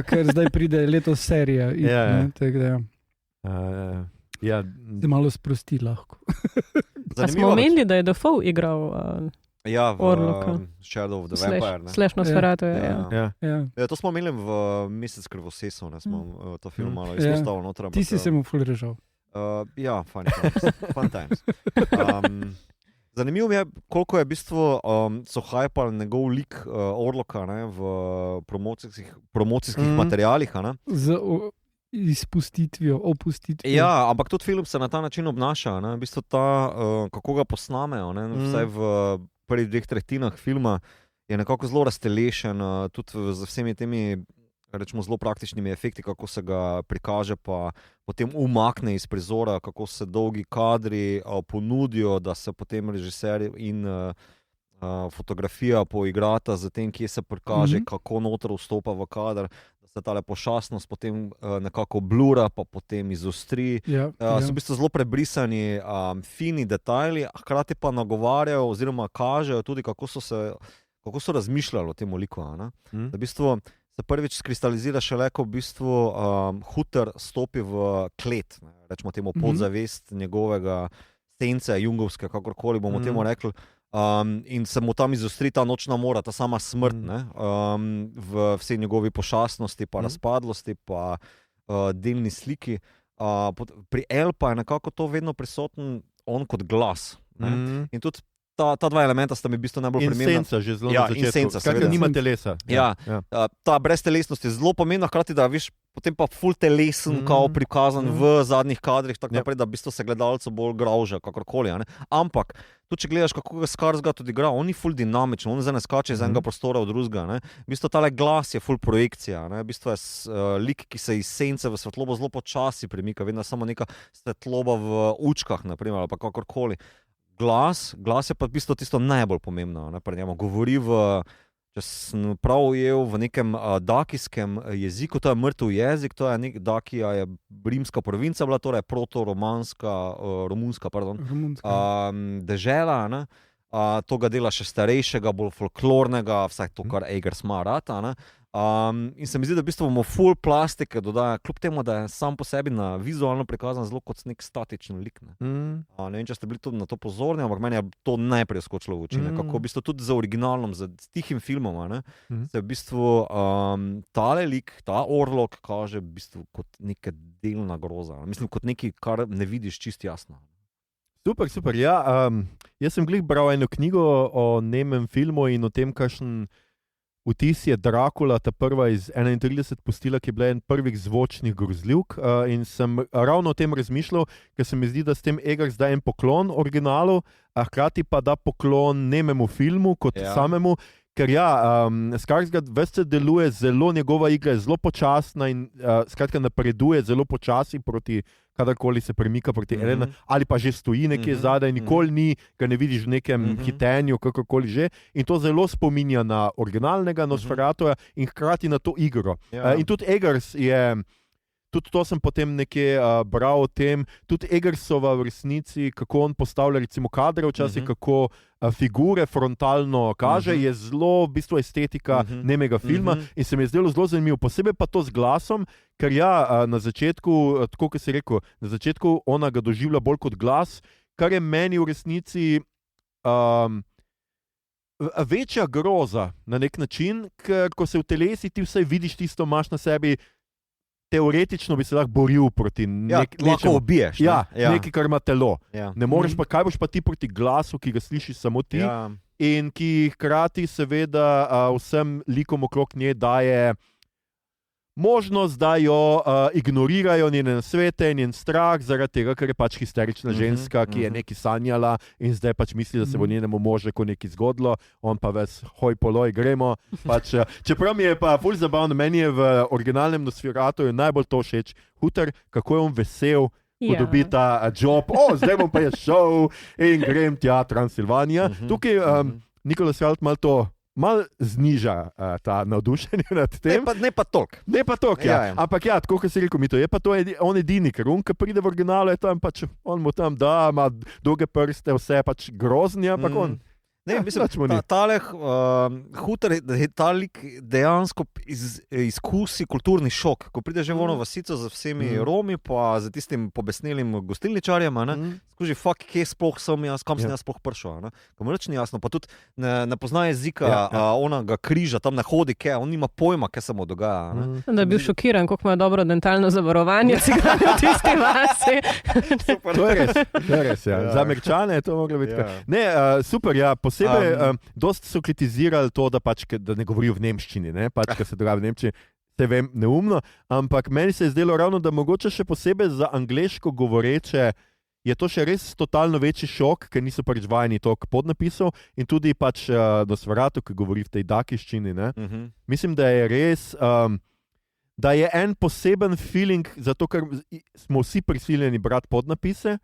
ker zdaj pride letos serija. Se malo sprosti lahko. Smo omenili, da je Dafoe igral Orloka. Shadow of the Vampire. Slash Nosferatuja. To smo omenili v Mesec krvosesov, smo to film malo izpostavili noter. Ti si se mu ful režal. Ja, fun times. Zanimivo je, koliko je v bistvu so hypali njegov lik Orloka v promocijskih materialih. Z izpustitvijo, opustitvijo. Ja, ampak tudi film se na ta način obnaša. V bistvu kako ga posnamejo, vsaj v prvih 2 tretjinah filma je nekako zelo raztelešen, tudi z vsemi temi rečemo zelo praktičnimi efekti, kako se ga prikaže, pa potem umakne iz prizora, kako se dolgi kadri ponudijo, da se potem režiser in fotografija poigrata z tem, kje se prikaže, kako noter vstopa v kader, da se tale pošastnost potem nekako blura, pa potem izostri. So v bistvu zelo prebrisani fini detajli, hkrati pa nagovarjajo oziroma kažejo tudi, kako so razmišljali o tem liku. Da v bistvu se prvič skristalizira šele, ko v bistvu Hutar stopi v klet, rečemo temu podzavest njegovega sence, jungovske, kakorkoli bomo temu rekli, in se mu tam izostri ta nočna mora, ta sama smrt, v vsej njegovi pošastnosti, pa razpadlosti, pa delni sliki. Pri El pa je nekako to vedno prisoten on kot glas. In tudi ta 2 elementa sta mi v bistvu najbolj primerna. In senca že zelo na začetku. In senca, seveda. Nima telesa. Ta breztelesnost je zelo pomembna, hkrati da viš potem pa ful telesen, kao prikazan v zadnjih kadrih, tako naprej, da v bistvu se gledalcu bolj grauža, kakorkoli. Ampak, tudi če gledaš, kako ga Skarsgård tudi igra, on ni ful dinamičen, on zdaj ne skače iz enega prostora v drugega. V bistvu tale glas je ful projekcija. V bistvu je lik, ki se iz sence v svetlobo zelo počasi premika, vedno samo neka svetloba v učkah, naprimer, ali pa kakorkoli. Glas je pa v bistvu tisto najbolj pomembno. Govori če sem prav ujel, v nekem dakijskem jeziku, to je mrtev jezik, to je Dakija je rimska provinca bila, torej romunska dežela, to ga dela še starejšega, bolj folklornega, vsaj to, kar Eggers ima rad. In se mi zdi, da v bistvu bomo full plastike dodaja, kljub temu, da je sam po sebi vizualno prikazan zelo kot nek statičen lik. Ne vem, če ste bili tudi na to pozorni, ampak meni je to najprej skočilo v oči. Kako v bistvu tudi za originalnom, za tihim filmom, se v bistvu tale lik, ta Orlok kaže v bistvu kot neka delna groza. Mislim, kot nekaj, kar ne vidiš čisto jasno. Super, ja. Jaz sem bral eno knjigo o nemem filmu in o tem, kakšen vtis je Drakula, ta prva iz 31 pustila, ki je bila en prvih zvočnih grozljivk, in sem ravno o tem razmišljal, ker se mi zdi, da s tem Eggers da en poklon originalu, a hkrati pa da poklon nememu filmu kot samemu, ker Skarsgård veste deluje zelo, njegova igra je zelo počasna in skratka napreduje zelo počasi proti kadarkoli se premika proti Elena, ali pa že stoji nekje zadaj, nikoli ga ne vidiš v nekem hitenju, kakorkoli že, in to zelo spominja na originalnega Nosferatuja in hkrati na to igro. In tudi Eggers je tudi to sem potem nekje bral o tem, tudi Eggersova v resnici, kako on postavlja recimo kadre včasih, kako figure frontalno kaže, je zelo v bistvu estetika nemega filma in se mi je zdelo zelo zanimivo, posebej pa to z glasom, ker na začetku, tako kot si rekel, na začetku ona ga doživlja bolj kot glas, kar je meni v resnici večja groza na nek način, ker ko se v telesi ti vsaj vidiš tisto, imaš na sebi, teoretično bi se lahko boril proti lahko ubiješ. Nekaj, kar ima telo. Ja. Ne moreš pa, kaj boš pa ti proti glasu, ki ga slišiš samo ti in ki hkrati seveda vsem likom okrog nje daje možnost, da jo ignorirajo njene nasvete, njen strah, zaradi tega, ker je pač histerična ženska, ki je nekaj sanjala in zdaj pač misli, da se bo njenemu možu nekaj zgodilo, on pa ves hoj poloj, gremo. Pač, čeprav mi je pa ful zabavno, meni je v originalnem Nosferatu najbolj to všeč, Hutter, kako je on vesel, ko dobi ta job, zdaj bom pa je šel in grem tja, Transilvanija. Tukaj Nicolas Hoult malo zniža ta navdušenje nad tem. Ne pa toliko. Ne pa toliko, ja. Ampak tako kot si rekel, je pa to on edini, ker on, ki pride v originalu, je tam pač, on mu tam da, ima dolge prste, vse pač groznje, ampak on... Ne, mislim, Hutter, ta lik dejansko izkusi kulturni šok, ko pride že v ono vasico z vsemi Romi, pa z tistim pobesnelim gostilničarjem, skuži, kje sploh sem jaz, kam sem jaz sploh prišel. Ko mu reč ni jasno, pa tudi ne pozna jezika, ona ga križa, tam ne hodi, on nima pojma, kaj se mu dogaja. Da je bil šokiran, koliko ima dobro dentalno zavarovanje, cigani v tisti vasi. To je res, ja. Za Američane je to moglo biti. Ne, super, ja, posebej, dosti so kritizirali to, da pač, da ne govorijo v nemščini, ne, pač, ker se dogaja v Nemčini, te vem, neumno, ampak meni se je zdelo ravno, da mogoče še posebej za angleško govoreče je to še res totalno večji šok, ker niso pač vajeni toliko podnapisov in tudi pač Nosferatu, ki govori v tej dakiščini, ne. Mislim, da je res, da je en poseben feeling, zato ker smo vsi prisiljeni brati podnapise,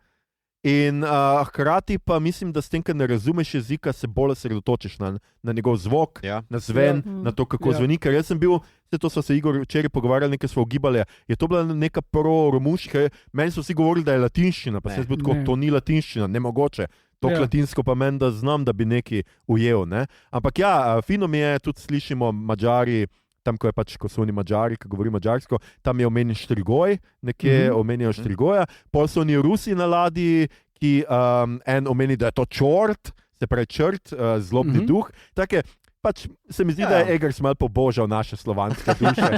in hkrati pa mislim, da s tem, ker ne razumeš jezika, se bolj osredotočiš na njegov zvok, na zven, na to, kako zveni. Ker jaz sem bil, to so se Igor včeraj pogovarjali, nekaj smo ugibali, je to bila neka pro-romuška, meni so vsi govorili, da je latinščina, pa sem bil tako, to ni latinščina, nemogoče. Tok latinsko pa meni, da znam, da bi nekaj ujel. Ne? Ampak fino mi je, tudi slišimo Mađari, tam, ko so oni Mađari, ki govori mađarsko, tam je omenjen Štrigoj, nekje omenjajo Štrigoja, pol so oni Rusi na ladji, ki en omeni, da je to čort, se pravi črt, zlobni duh. Take, pač se mi zdi, da je Eggers malo pobožal naše slovanske duše.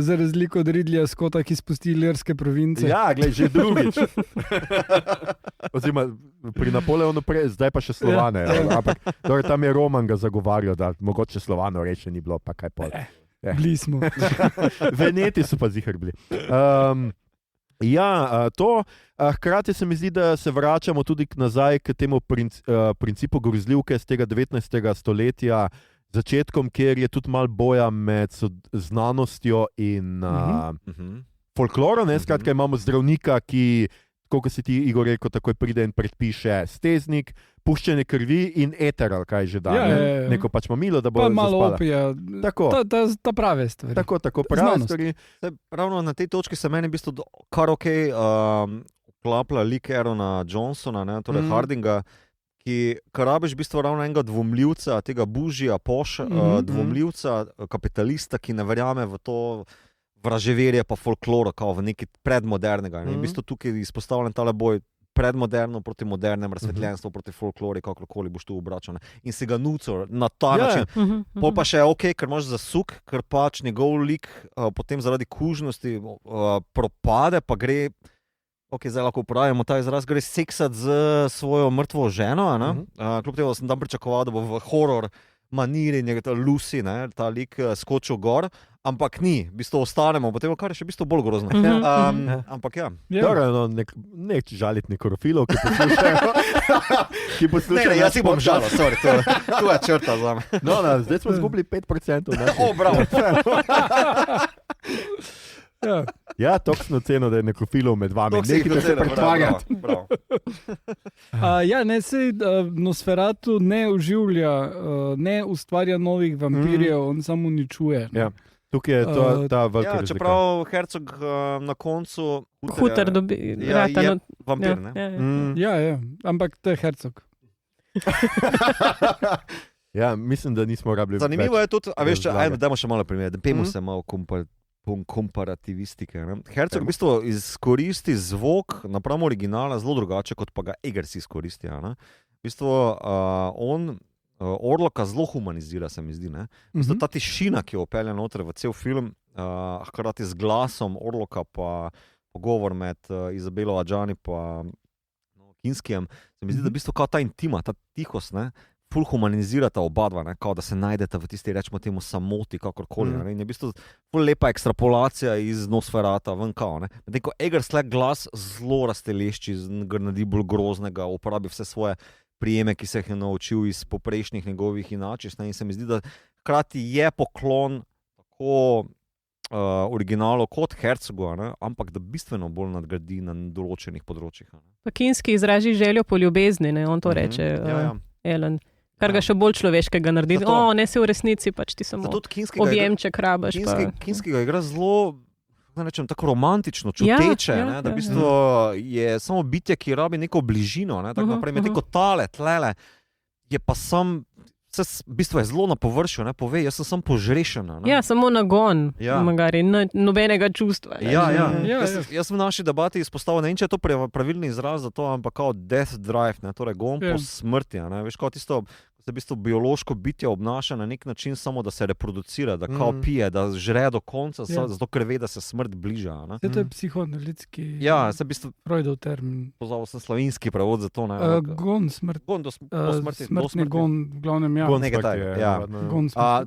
Za razliko od Ridleya Scotta, ki spusti Ilirske province. Ja, glej, že drugič. Oziroma, pri Napoleonu zdaj pa še Slovane. Ampak tam je Roman ga zagovarjal, da mogoče Slovano reče ni bilo, pa kaj pol. Bili smo. Veneti so pa zihar bili. Hkrati se mi zdi, da se vračamo tudi nazaj k temu principu grozljivke z tega 19. stoletja, začetkom, kjer je tudi malo boja med znanostjo in folklorom. Skratka, imamo zdravnika, ki, kot si ti, Igor, rekel, takoj pride in predpiše steznik, puščanje krvi in eter, ali kaj že da. Neko pač mamilo, da bo zaspala. Pa malo opija, ta prave stvari. Tako prave stvari. Ravno na tej točki se meni v bistvu kar vklapla lik Aarona Johnsona, torej Hardinga, ki rabiš v bistvu ravno enega dvomljivca, tega bužija, dvomljivca, kapitalista, ki ne verjame v to vraževerje pa folklora, kao v nekaj predmodernega. In v bistvu tukaj izpostavljen tale boj predmoderno proti modernem, razsvetljenstvo proti folklori, kakorkoli boš tu obračal. In si ga nucal na ta način. Pol pa še ker imaš zasuk, ker pač njegov lik potem zaradi kužnosti propade, pa gre, zdaj lahko uporabimo ta izraz, gre seksat z svojo mrtvo ženo. Kljub tega sem tam pričakoval, da bo v horror maniri njega Lucy, ta lik skočil gor, ampak ni, v bistvu ostanemo, potem kar je še v bistvu bolj grozno. Ampak nek žaliti nekrofilov, ki poslušajo. Ne, jaz si bom žalil, tu je črta za me. Zdaj smo izgubili 5%. Bravo. Ja, toksno ceno, da je nekrofilov med vami. Nekaj se pretvarjati. Nosferatu ne oživlja, ne ustvarja novih vampirjev, on samo uničuje. Tukaj je ta velika razlika. Čeprav Herzog na koncu... Huter dobi, je vampir, ne? Ja, ampak to je Herzog. Ja, mislim, da nismo rabili. Zanimivo je tudi, a veš, dajmo še malo primer, da pojmo se malo komparativistike. Ne? Herzog v bistvu izkoristi zvok napram originala zelo drugače, kot pa ga Eggers izkoristi. V bistvu on Orloka zelo humanizira, se mi zdi. Ta tišina, ki jo opelje noter v cel film, hkrati z glasom Orloka pa pogovor med Izabelo Adjani pa Kinskijem, se mi zdi, da v bistvu kao ta intima, ta tihost, ful humanizirata oba dva, kao da se najdeta v tisti, rečemo temu, samoti, kakorkoli. In je v bistvu ful lepa ekstrapolacija iz Nosferata ven kao. Medtem ko Eggers glas zelo raztelešči, ga naredi bolj groznega, uporabi vse svoje prijeme, ki se jih je naučil iz poprejšnjih njegovih inačic. In se mi zdi, da hkrati je poklon tako originalu kot Herzogu, ampak da bistveno bolj nadgradi na določenih področjih. Pa Kinski izraži željo po ljubezni, on to reče, Ellen. Kar ga še bolj človeškega naredi. Ne si v resnici, pač ti samo objemček rabaš. Kinski ga igra zelo, da rečem, tako romantično, čuteče, da v bistvu je samo bitje, ki rabi neko bližino, tako naprej, medtem ko tale, tlele, je pa sam, v bistvu je zelo na površju, pove, jaz sem sam požrešen. Ja, samo nagon, magari, nobenega čustva. Jaz sem v naši debati izpostavil, ne vem, če je to pravilni izraz za to, ampak kao death drive, torej gon po smrti, veš, kao tisto, se v bistvu biološko bitje obnaša na nek način samo, da se reproducira, da kao pije, da žre do konca, zato ker ve, da se smrt bliža. To je psihoanalitski Freudov termin. Pozval sem slovenski prevod za to. Gon smrt. Gon do smrti. Smrtni gon, v glavnem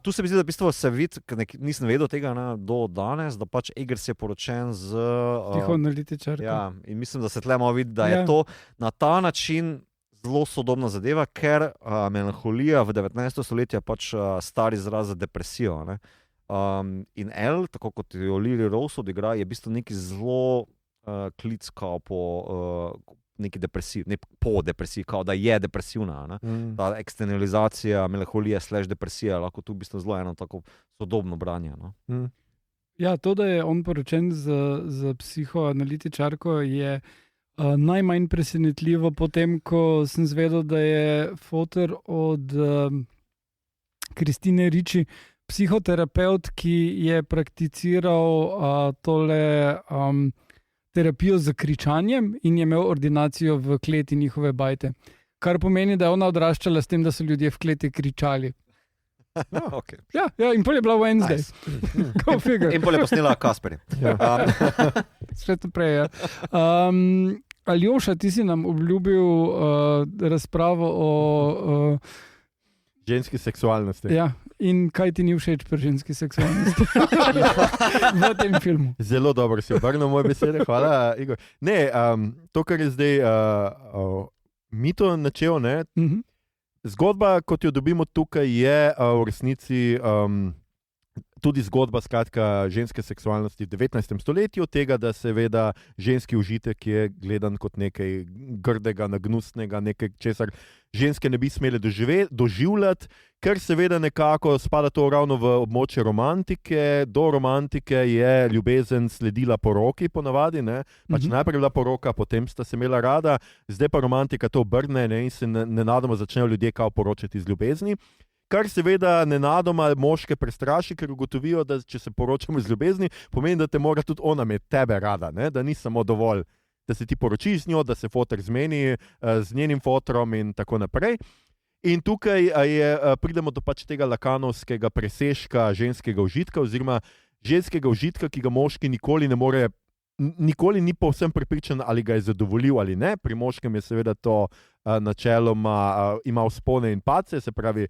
Tu se mi zdi, da v bistvu se vidi, nisem vedel tega do danes, da pač Eggers je poročen z psihoanalitičarko. Ja, in mislim, da se tle malo vidi, da je to na ta način zelo sodobna zadeva, ker melanholija v 19. stoletju je pač star izraz za depresijo. In Elle, tako kot jo Lily Rose odigra, je v bistvu neki zelo klic kao po neki depresiji, ne po depresiji, kao da je depresivna. Ta eksternalizacija melanholije / depresija, lahko tu v bistvu zelo eno tako sodobno branje. Ja, to, da je on poročen z psihoanalitičarko, je najmanj presenetljivo potem, ko sem zvedel, da je fotor od Kristine Ricci, psihoterapeut, ki je prakticiral terapijo z kričanjem in je imel ordinacijo v kleti njihove bajte. Kar pomeni, da je ona odraščala s tem, da so ljudje v kleti kričali. Okay. Ja, in pol je bila Wednesday. Nice. In pol je posnela Kasperja. Svet naprej, Aljoša, ti si nam obljubil razpravo o ženski seksualnosti. Ja, in kaj ti ni všeč pri ženski seksualnosti v tem filmu? Zelo dobro si obrnil moje besede, hvala, Igor. Ne, to, kar je zdaj Mito načel, zgodba, kot jo dobimo tukaj, je v resnici tudi zgodba skratka ženske seksualnosti v 19. stoletju, tega, da seveda ženski užitek je gledan kot nekaj grdega, nagnusnega, nekaj, česar ženske ne bi smele doživljati, ker seveda nekako spada to ravno v območje romantike. Do romantike je ljubezen sledila poroki ponavadi, pač najprej bila poroka, potem sta se imela rada, zdaj pa romantika to obrne in se nenadoma začnejo ljudje kao poročati z ljubezni. Kar seveda nenadoma moške prestraši, ker ugotovijo, da če se poročamo z ljubezni, pomeni, da te mora tudi ona imeti tebe rada, da ni samo dovolj, da se ti poročiš z njo, da se fotor zmeni z njenim fotorom in tako naprej. In tukaj pridemo do pač tega lakanovskega presežka ženskega užitka oziroma ženskega užitka, ki ga moški nikoli ni povsem prepričan, ali ga je zadovoljil ali ne. Pri moškem je seveda to načeloma ima vzpone in padce, se pravi,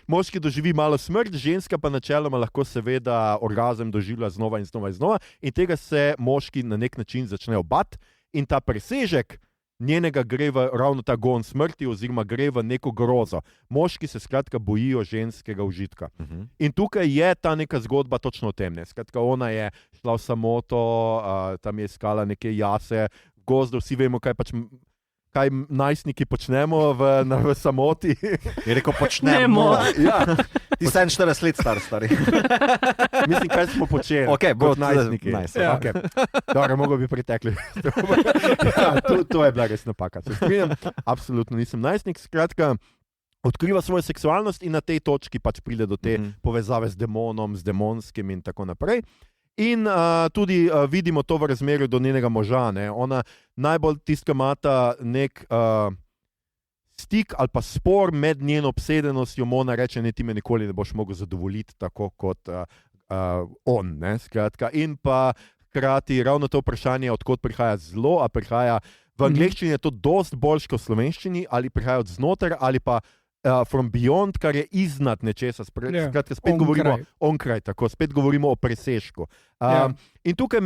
moški doživi malo smrt, ženska pa načeloma lahko seveda orgazem doživlja znova in znova in znova in tega se moški na nek način začnejo bati in ta presežek njenega gre v ravno ta gon smrti oziroma gre v neko grozo. Moški se skratka bojijo ženskega užitka. In tukaj je ta neka zgodba točno o tem. Skratka, ona je šla v samoto, tam je iskala neke jase, gozdo, vsi vemo, kaj pač kaj najstniki počnemo v samoti. Je rekel, počnemo. Ja. Ti si 41 let star, stari. Mislim, kaj smo počeli. Okay, kot najstniki. Nice. Ja. Okay. Dobro, mogo bi pritekli. Ja, to je bila res napaka. Se strinjam, absolutno nisem najstnik. Skratka, odkriva svojo seksualnost in na tej točki pač pride do te povezave z demonom, z demonskim in tako naprej. In tudi vidimo to v razmerju do njenega moža. Ne? Ona najbolj tiska mata nek stik ali pa spor med njeno obsedenostjo. Ona reče, ne, ti me nikoli ne boš mogel zadovoljiti tako kot on. Ne? Skratka. In pa hkrati ravno to vprašanje, odkot prihaja zlo, a prihaja v angleščini je to dosti boljš kot v slovenščini, ali prihaja od znotraj, ali pa from beyond, kar je iznad nečesa. Skratka, spet govorimo onkraj, tako, spet govorimo o presežku. In tukaj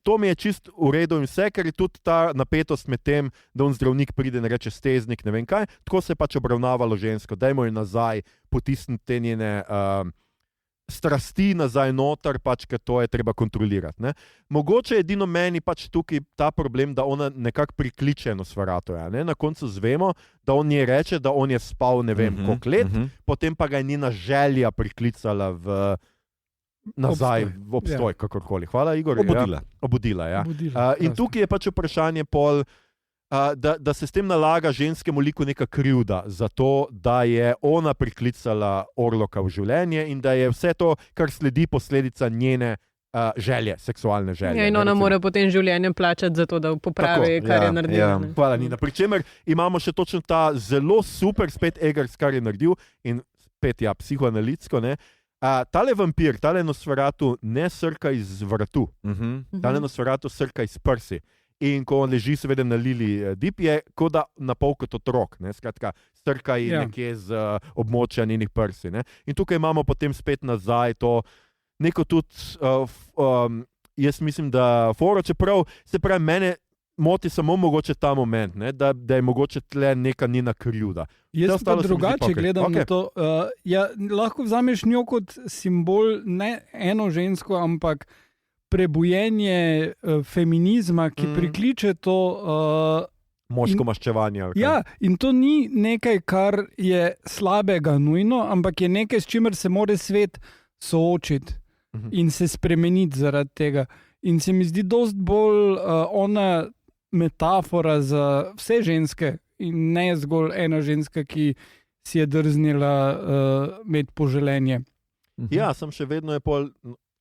to mi je čist v redu in vse, ker je tudi ta napetost med tem, da on zdravnik pride in reče steznik, ne vem kaj, tako se je pač obravnavalo žensko, dajmo jo nazaj potisniti te njene strasti nazaj noter, pač, ker to je treba kontrolirati. Ne? Mogoče je edino meni pač tukaj ta problem, da ona nekako prikliče Nosferatoja. Ne? Na koncu zvemo, da on je reče, da on je spal ne vem koliko let, potem pa ga je njena želja priklicala nazaj v obstoj, kakorkoli. Hvala, Igor. Obudila, ja. In tukaj je pač vprašanje pol, da se s tem nalaga ženskemu liku neka krivda za to, da je ona priklicala Orloka v življenje in da je vse to, kar sledi, posledica njene želje, seksualne želje. Ja, in ona mora potem življenjem plačati za to, da popravi, kar je naredila. Ja. Hvala, Nina. Pričemer imamo še točno ta zelo super spet Eggers, kar je naredil in spet psihoanalitsko, ne. Tale vampir, tale Nosferatu ne srka iz vratu, tale Nosferatu srka iz prsi. In ko on leži seveda na Lili Dip, je kot da napol kot otrok, ne? Skratka, srka je nekje z območja njenih prsi. Ne? In tukaj imamo potem spet nazaj to neko tudi, jaz mislim, da foro, čeprav se pravi, mene moti samo mogoče ta moment, ne? Da je mogoče tle neka njena krivda. Jaz pa drugače gledam na to. Lahko vzameš njo kot simbol, ne eno žensko, ampak prebujenje feminizma, ki prikliče to moško maščevanje. Ja, in to ni nekaj, kar je slabega nujno, ampak je nekaj, s čimer se mora svet soočiti in se spremeniti zaradi tega. In se mi zdi dosti bolj ona metafora za vse ženske in ne zgolj ena ženska, ki si je drznila imeti poželenje. Ja, sem še vedno je pol...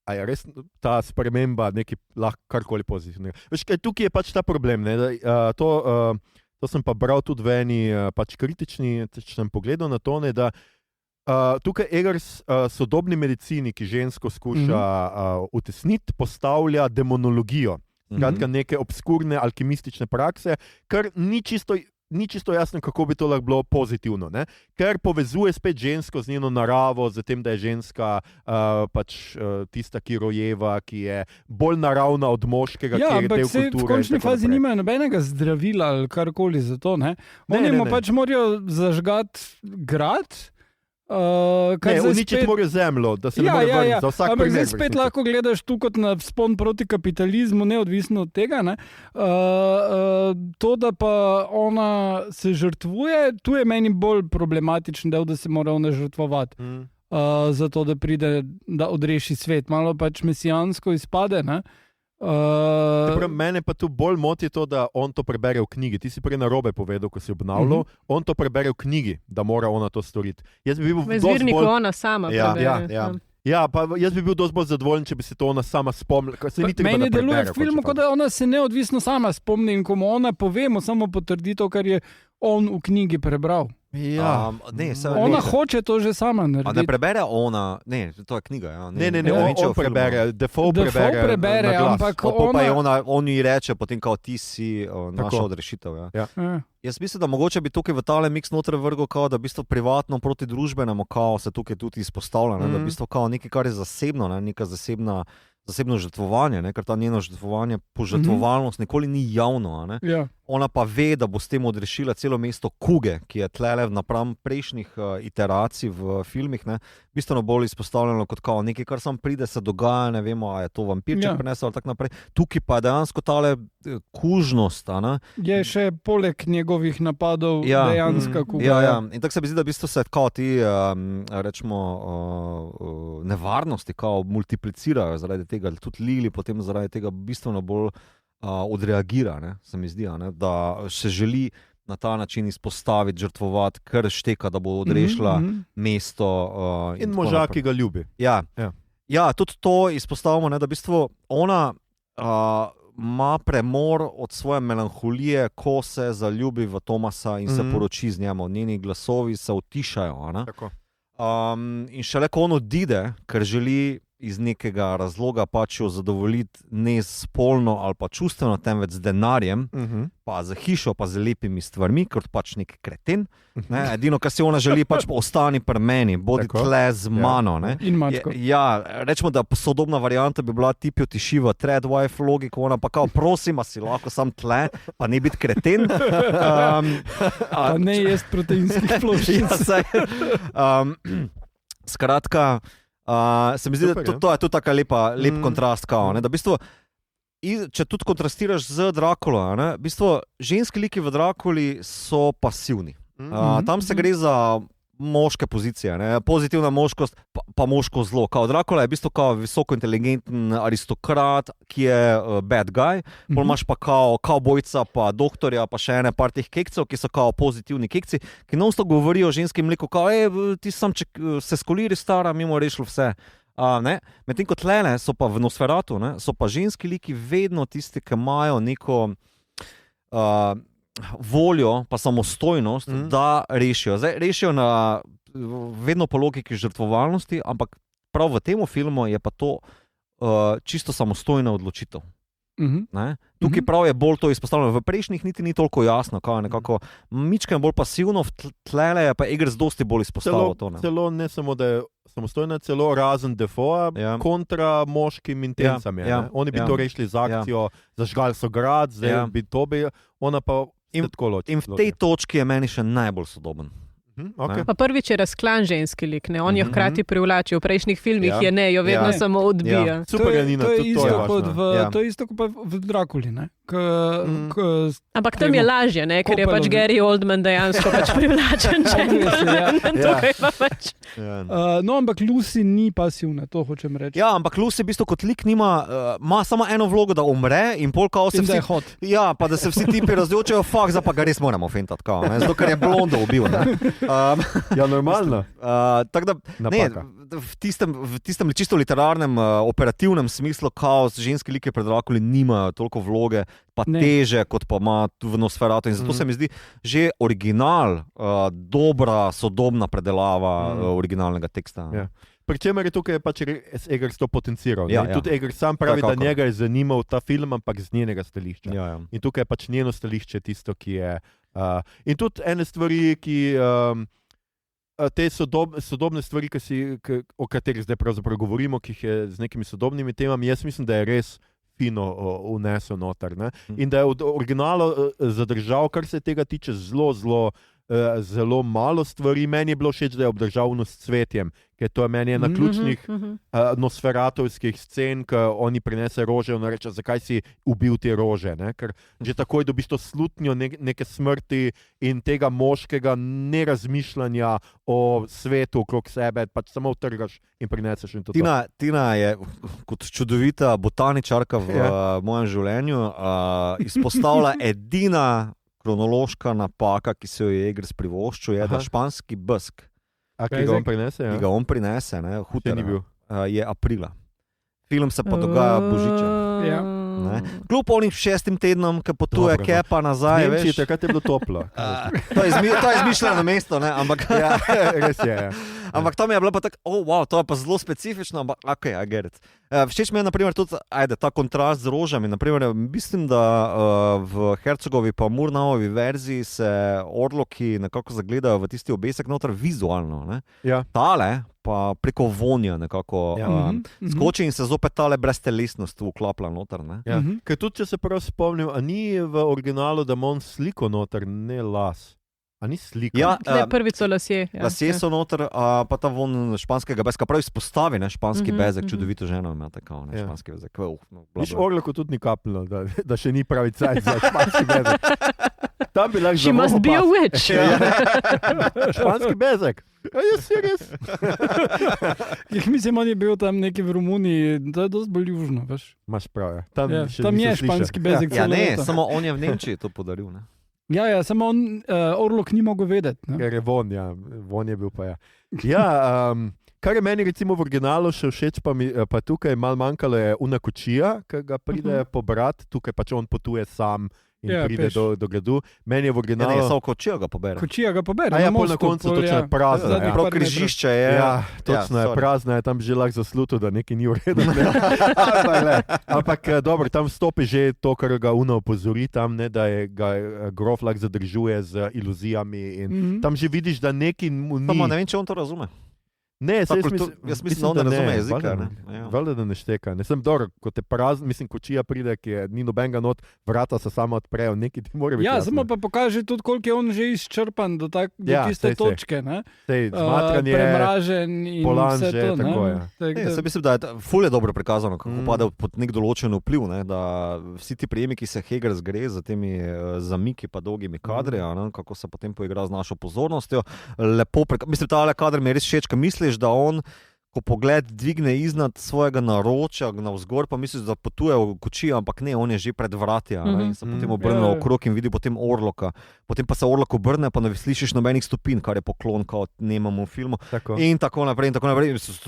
A je res ta sprememba nekaj lahko karkoli pozitivnega. Veš, tukaj je pač ta problem. Ne? To sem pa bral tudi v eni pač kritičnem pogledu na to, ne, da tukaj Eggers sodobni medicini, ki žensko skuša utesniti, postavlja demonologijo. Skratka, neke obskurne alkimistične prakse, kar ni čisto jasno, kako bi to lahko bilo pozitivno, ne? Ker povezuje spet žensko z njeno naravo, z tem, da je ženska tista, ki rojeva, ki je bolj naravna od moškega, ki je del kulture. V končni fazi nimajo nobenega zdravila ali karkoli za to. Oni pač morajo zažgati grad, uničiti morajo zemljo, da se ne more vrniti za vsak primer. Ampak zdaj spet lahko gledaš tu kot na vzpon proti kapitalizmu, neodvisno od tega. Ne? To, da pa ona se žrtvuje, tu je meni bolj problematičen del, da se mora ona žrtvovati. Zato, da pride, da odreši svet. Malo pač mesijansko izpade, ne? Mene pa tu bolj moti to, da on to prebere v knjigi. Ti si prej narobe povedal, ko si obnavljal, on to prebere v knjigi, da mora ona to storiti. V izvirniku ona sama prebere. Ja, pa jaz bi bil dosti bolj zadovoljen, če bi se to ona sama spomnila. Meni deluje v filmu, kot da ona se neodvisno sama spomni in ko mu ona povemo samo potrditev, kar je on v knjigi prebral. Ja. Ona hoče to že sama narediti. Ne prebere ona, ne, to je knjiga. Ja. Ne, on prebere, Defoe prebere, ampak on ji reče potem, kao ti si naša odrešitev. Ja. Jaz mislim, da mogoče bi tukaj v tale mix noter vrgel, kao, da v bistvu privatno proti družbenemu kao se tukaj tudi izpostavlja, da v bistvu kao nekaj, kar je zasebno, neka zasebno žrtvovanje, ker ta njeno žrtvovanje, požrtvovalnost nikoli ni javno. ona pa ve, da bo s tem odrešila celo mesto Kuge, ki je tlele napram prejšnjih iteracij v filmih, ne, bistveno bolj izpostavljeno kot kao nekaj, kar sam pride, se dogaja, ne vemo, a je to vampirček prinesel ali tako naprej. Tukaj pa je dejansko tale kužnost. Je še poleg njegovih napadov dejanska kuga. Ja. In tako se mi zdi, da v bistvu se kao ti, rečemo, nevarnosti kao multiplicirajo zaradi tega, tudi Lili potem zaradi tega bistveno bolj odreagira, ne, se mi zdi, ne, da se želi na ta način izpostaviti, žrtvovati, ker šteka, da bo odrešila mesto. In moža, ki ga ljubi. Ja, tudi to izpostavimo, ne, da v bistvu ona ima premor od svoje melanholije, ko se zaljubi v Thomasa in se poroči z njim. Njeni glasovi se utišajo. In šele ko on odide, ker želi iz nekega razloga pač jo zadovoljiti ne spolno ali pa čustveno, temveč z denarjem, pa z hišo, pa z lepimi stvarmi, kot pač nek kreten. Ne? Edino, kar si ona želi, pač ostani pri meni, bodi tle z mano. Ne? In mačko. Rečemo, da sodobna varianta bi bila tipi otiši v threadwife logiko, ona pa kao, prosim, a si lahko sam tle, pa ne biti kreten. Pa ne jest proteinskih ploščic. Skratka, se mi zdi, super, da to je tudi taka lep kontrast, kao, ne, da v bistvu, če tudi kontrastiraš z Drakulo, ne, v bistvu, ženski liki v Drakuli so pasivni. Tam se gre za moške pozicije, ne, pozitivna moškost, pa moško zlo. Kao Drakula je v bistvu kao visoko inteligenten aristokrat, ki je bad guy, pol imaš pa kao kavbojca, pa doktorja, pa še ene par teh kekcev, ki so kao pozitivni kekci, ki non-stop govorijo o ženskem liku, kao, ti sam, če se skoliri stara, mimo rešil vse. Medtem kot tlele so pa v Nosferatu, ne, so pa ženski liki vedno tisti, ki imajo neko voljo, pa samostojnost, da rešijo. Zdaj, rešijo vedno po logiki žrtvovalnosti, ampak prav v tem filmu je pa to čisto samostojna odločitev. Tukaj prav je bolj to izpostavljeno, v prejšnjih niti ni toliko jasno, kao nekako mička je bolj pasivno, v tlele je pa Eggers dosti bolj izpostavljeno to. Celo ne samo, da je samostojna, celo razen Defoe kontra moškim intencami. Oni bi to rešili z akcijo, zažgali so grad, zdaj bi to bi, ona pa in v tej točki je meni še najbolj sodoben. Pa prvič je razklan ženski lik, ne? On jo hkrati privlači, v prejšnjih filmih je ne, jo vedno samo odbija. Super, Janina, to je isto kot v Drakuli, ne? Ampak tam je lažje, ne? Ker je pač Gary Oldman dejansko pač privlačen No, ampak Lucy ni pasivna, to hočem reči. Ja, ampak Lucy v bistvu kot lik ima samo eno vlogo, da umre in pol kao se vsi... Ja, pa da se vsi tipi razjočajo, zdaj pa ga res moramo fentati, kao, ne? Zato, ker je blondo ubil, ne? Ja, normalno. Tako da, ne, v tistem čisto literarnem, operativnem smislu, kao ženski like pred Drakuli nimajo toliko vloge, pa teže, kot pa ima v Nosferatu. In zato se mi zdi že original dobra, sodobna predelava originalnega teksta. Pričemer je tukaj pač Eggers to potenciral. Tudi Eggers sam pravi, da njega je zanimal ta film, ampak z njenega stališča. In tukaj je pač njeno stališče tisto, ki je... in tudi ene stvari, ki... te sodobne stvari, o katerih zdaj pravzaprav govorimo, ki jih je z nekimi sodobnimi temami, jaz mislim, da je res fino vnesel noter. Ne? In da je od originala zadržal, kar se tega tiče, zelo malo stvari. Meni je bilo všeč, da je obdržal s cvetjem, ker to je meni ena ključnih nosferatovskih scen, ko oni prinese rože in reče, zakaj si ubil te rože. Ne? Ker že takoj dobiš to slutnjo neke smrti in tega moškega nerazmišljanja o svetu okrog sebe, pač samo utrgaš in prineseš in to. Tina je kot čudovita botaničarka v mojem življenju izpostavila edina kronološka napaka, ki se jo je Eggers privoščil, je, da španski besk, ki ga on prinese, ki ga on prinese, Hutera, je aprila. Film se pa dogaja božiča. Kljub onim 6 tednom, ki potuje Kepa nazaj, veš, takrat je bilo toplo. To je izmišljeno mesto, ne, ampak res je. Ampak tam je bilo pa tako, wow, to je pa zelo specifično, ampak okay, I get it. Všeč mi je, naprimer, tudi ta kontrast z rožami. Naprimer, mislim, da v Herzogovi pa Murnauovi verziji se orloki nekako zagledajo v tisti obesek noter vizualno. Ne? Ja. Tale pa preko vonja nekako skoči in se zopet tale breztelesnost vklaplja noter. Ne? Ja. Ker tudi, če se prav spomnim, a ni v originalu, da ima on sliko noter, ne las. A ni slika? Ja, prvi so lasje. Lasje so noter, pa ta von španskega bezka, prav izpostavi, ne, španski bezek, čudovito ženo ima tako, ne, španski bezek. Viš, Orloku tudi ni kapljeno, da še ni pravi cajt za španski bezek. Tam bi lahko She must be a witch. Španski bezek. Jaz si res. Mislim, on je bil tam nekje v Romuniji, to je dosti bolj južno, veš. Imaš prav, ja. Tam je španski bezek. Ja, ne, samo on je v Nemčiji to podaril, ne. Ja, samo on, Orlok ni mogel vedeti. Ne? Ker je von je bil pa ja. Ja, kar je meni recimo v originalu še všeč, pa tukaj malo manjkalo je una kočija, ki ga pride pobrat, tukaj pač on potuje sam in pride do gradu. Meni je v originalu... Ja, ne, samo kočijo ga pobere. Kočija ga pobere. A ja, pol na koncu točno je prazna. Ja. Prav križišče je. Ja, točno je prazna, je tam že lahko zasluto, da nekaj ni v redu. Ampak dobro, tam stopi že to, kar ga Una opozori, tam, ne, da je ga grof lahko zadržuje z iluzijami in tam že vidiš, da nekaj mu ni. Samo ne vem, če on to razume. Ne, jaz mislim, da on ne razume jezika. Valjda, da ne šteka. Ne sem dobro, ko te mislim, kočija pride, ki ni nobenega not, vrata se sama odprejo, nekaj ti mora biti. Ja, samo pa pokaže tudi, koliko je on že izčrpan do tiste točke. Zmatranje, premražen in polan vse že, to. tako je. Se mislim, da je ful je dobro prikazano, kako pade pod nek določen vpliv, ne, da vsi ti prijemi, ki se Hegel zgre za temi zamiki pa dolgimi kadri, kako se potem poigra z našo pozornostjo. Lepo mislim, tale kadr mi je res všeč, ker misliš, da on, ko pogled dvigne iznad svojega naročja navzgor, pa misliš, da potuje v kočijo, ampak ne, on je že pred vrati in se potem obrne okrog in vidi potem Orloka. Potem pa se Orlok obrne, pa ne slišiš nobenih stopinj, kar je poklon, kot nemamo v filmu. In tako naprej.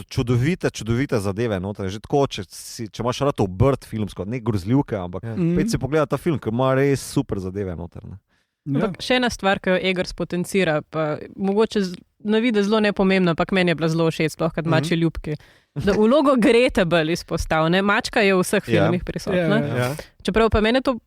Čudovite zadeve. No? Že tako, če imaš rad obrt filmsko, ne grozljivke, ampak pet si pogleda ta film, ker ima res super zadeve noter. Še ena stvar, ki jo Eggers potencira, pa mogoče na vidi zelo nepomembna, ampak meni je bila zelo všeč, sploh kad mačje ljubke. Da vlogo Grete bolj izpostavlja. Mačka je v vseh filmih prisotna. Čeprav pa mene to,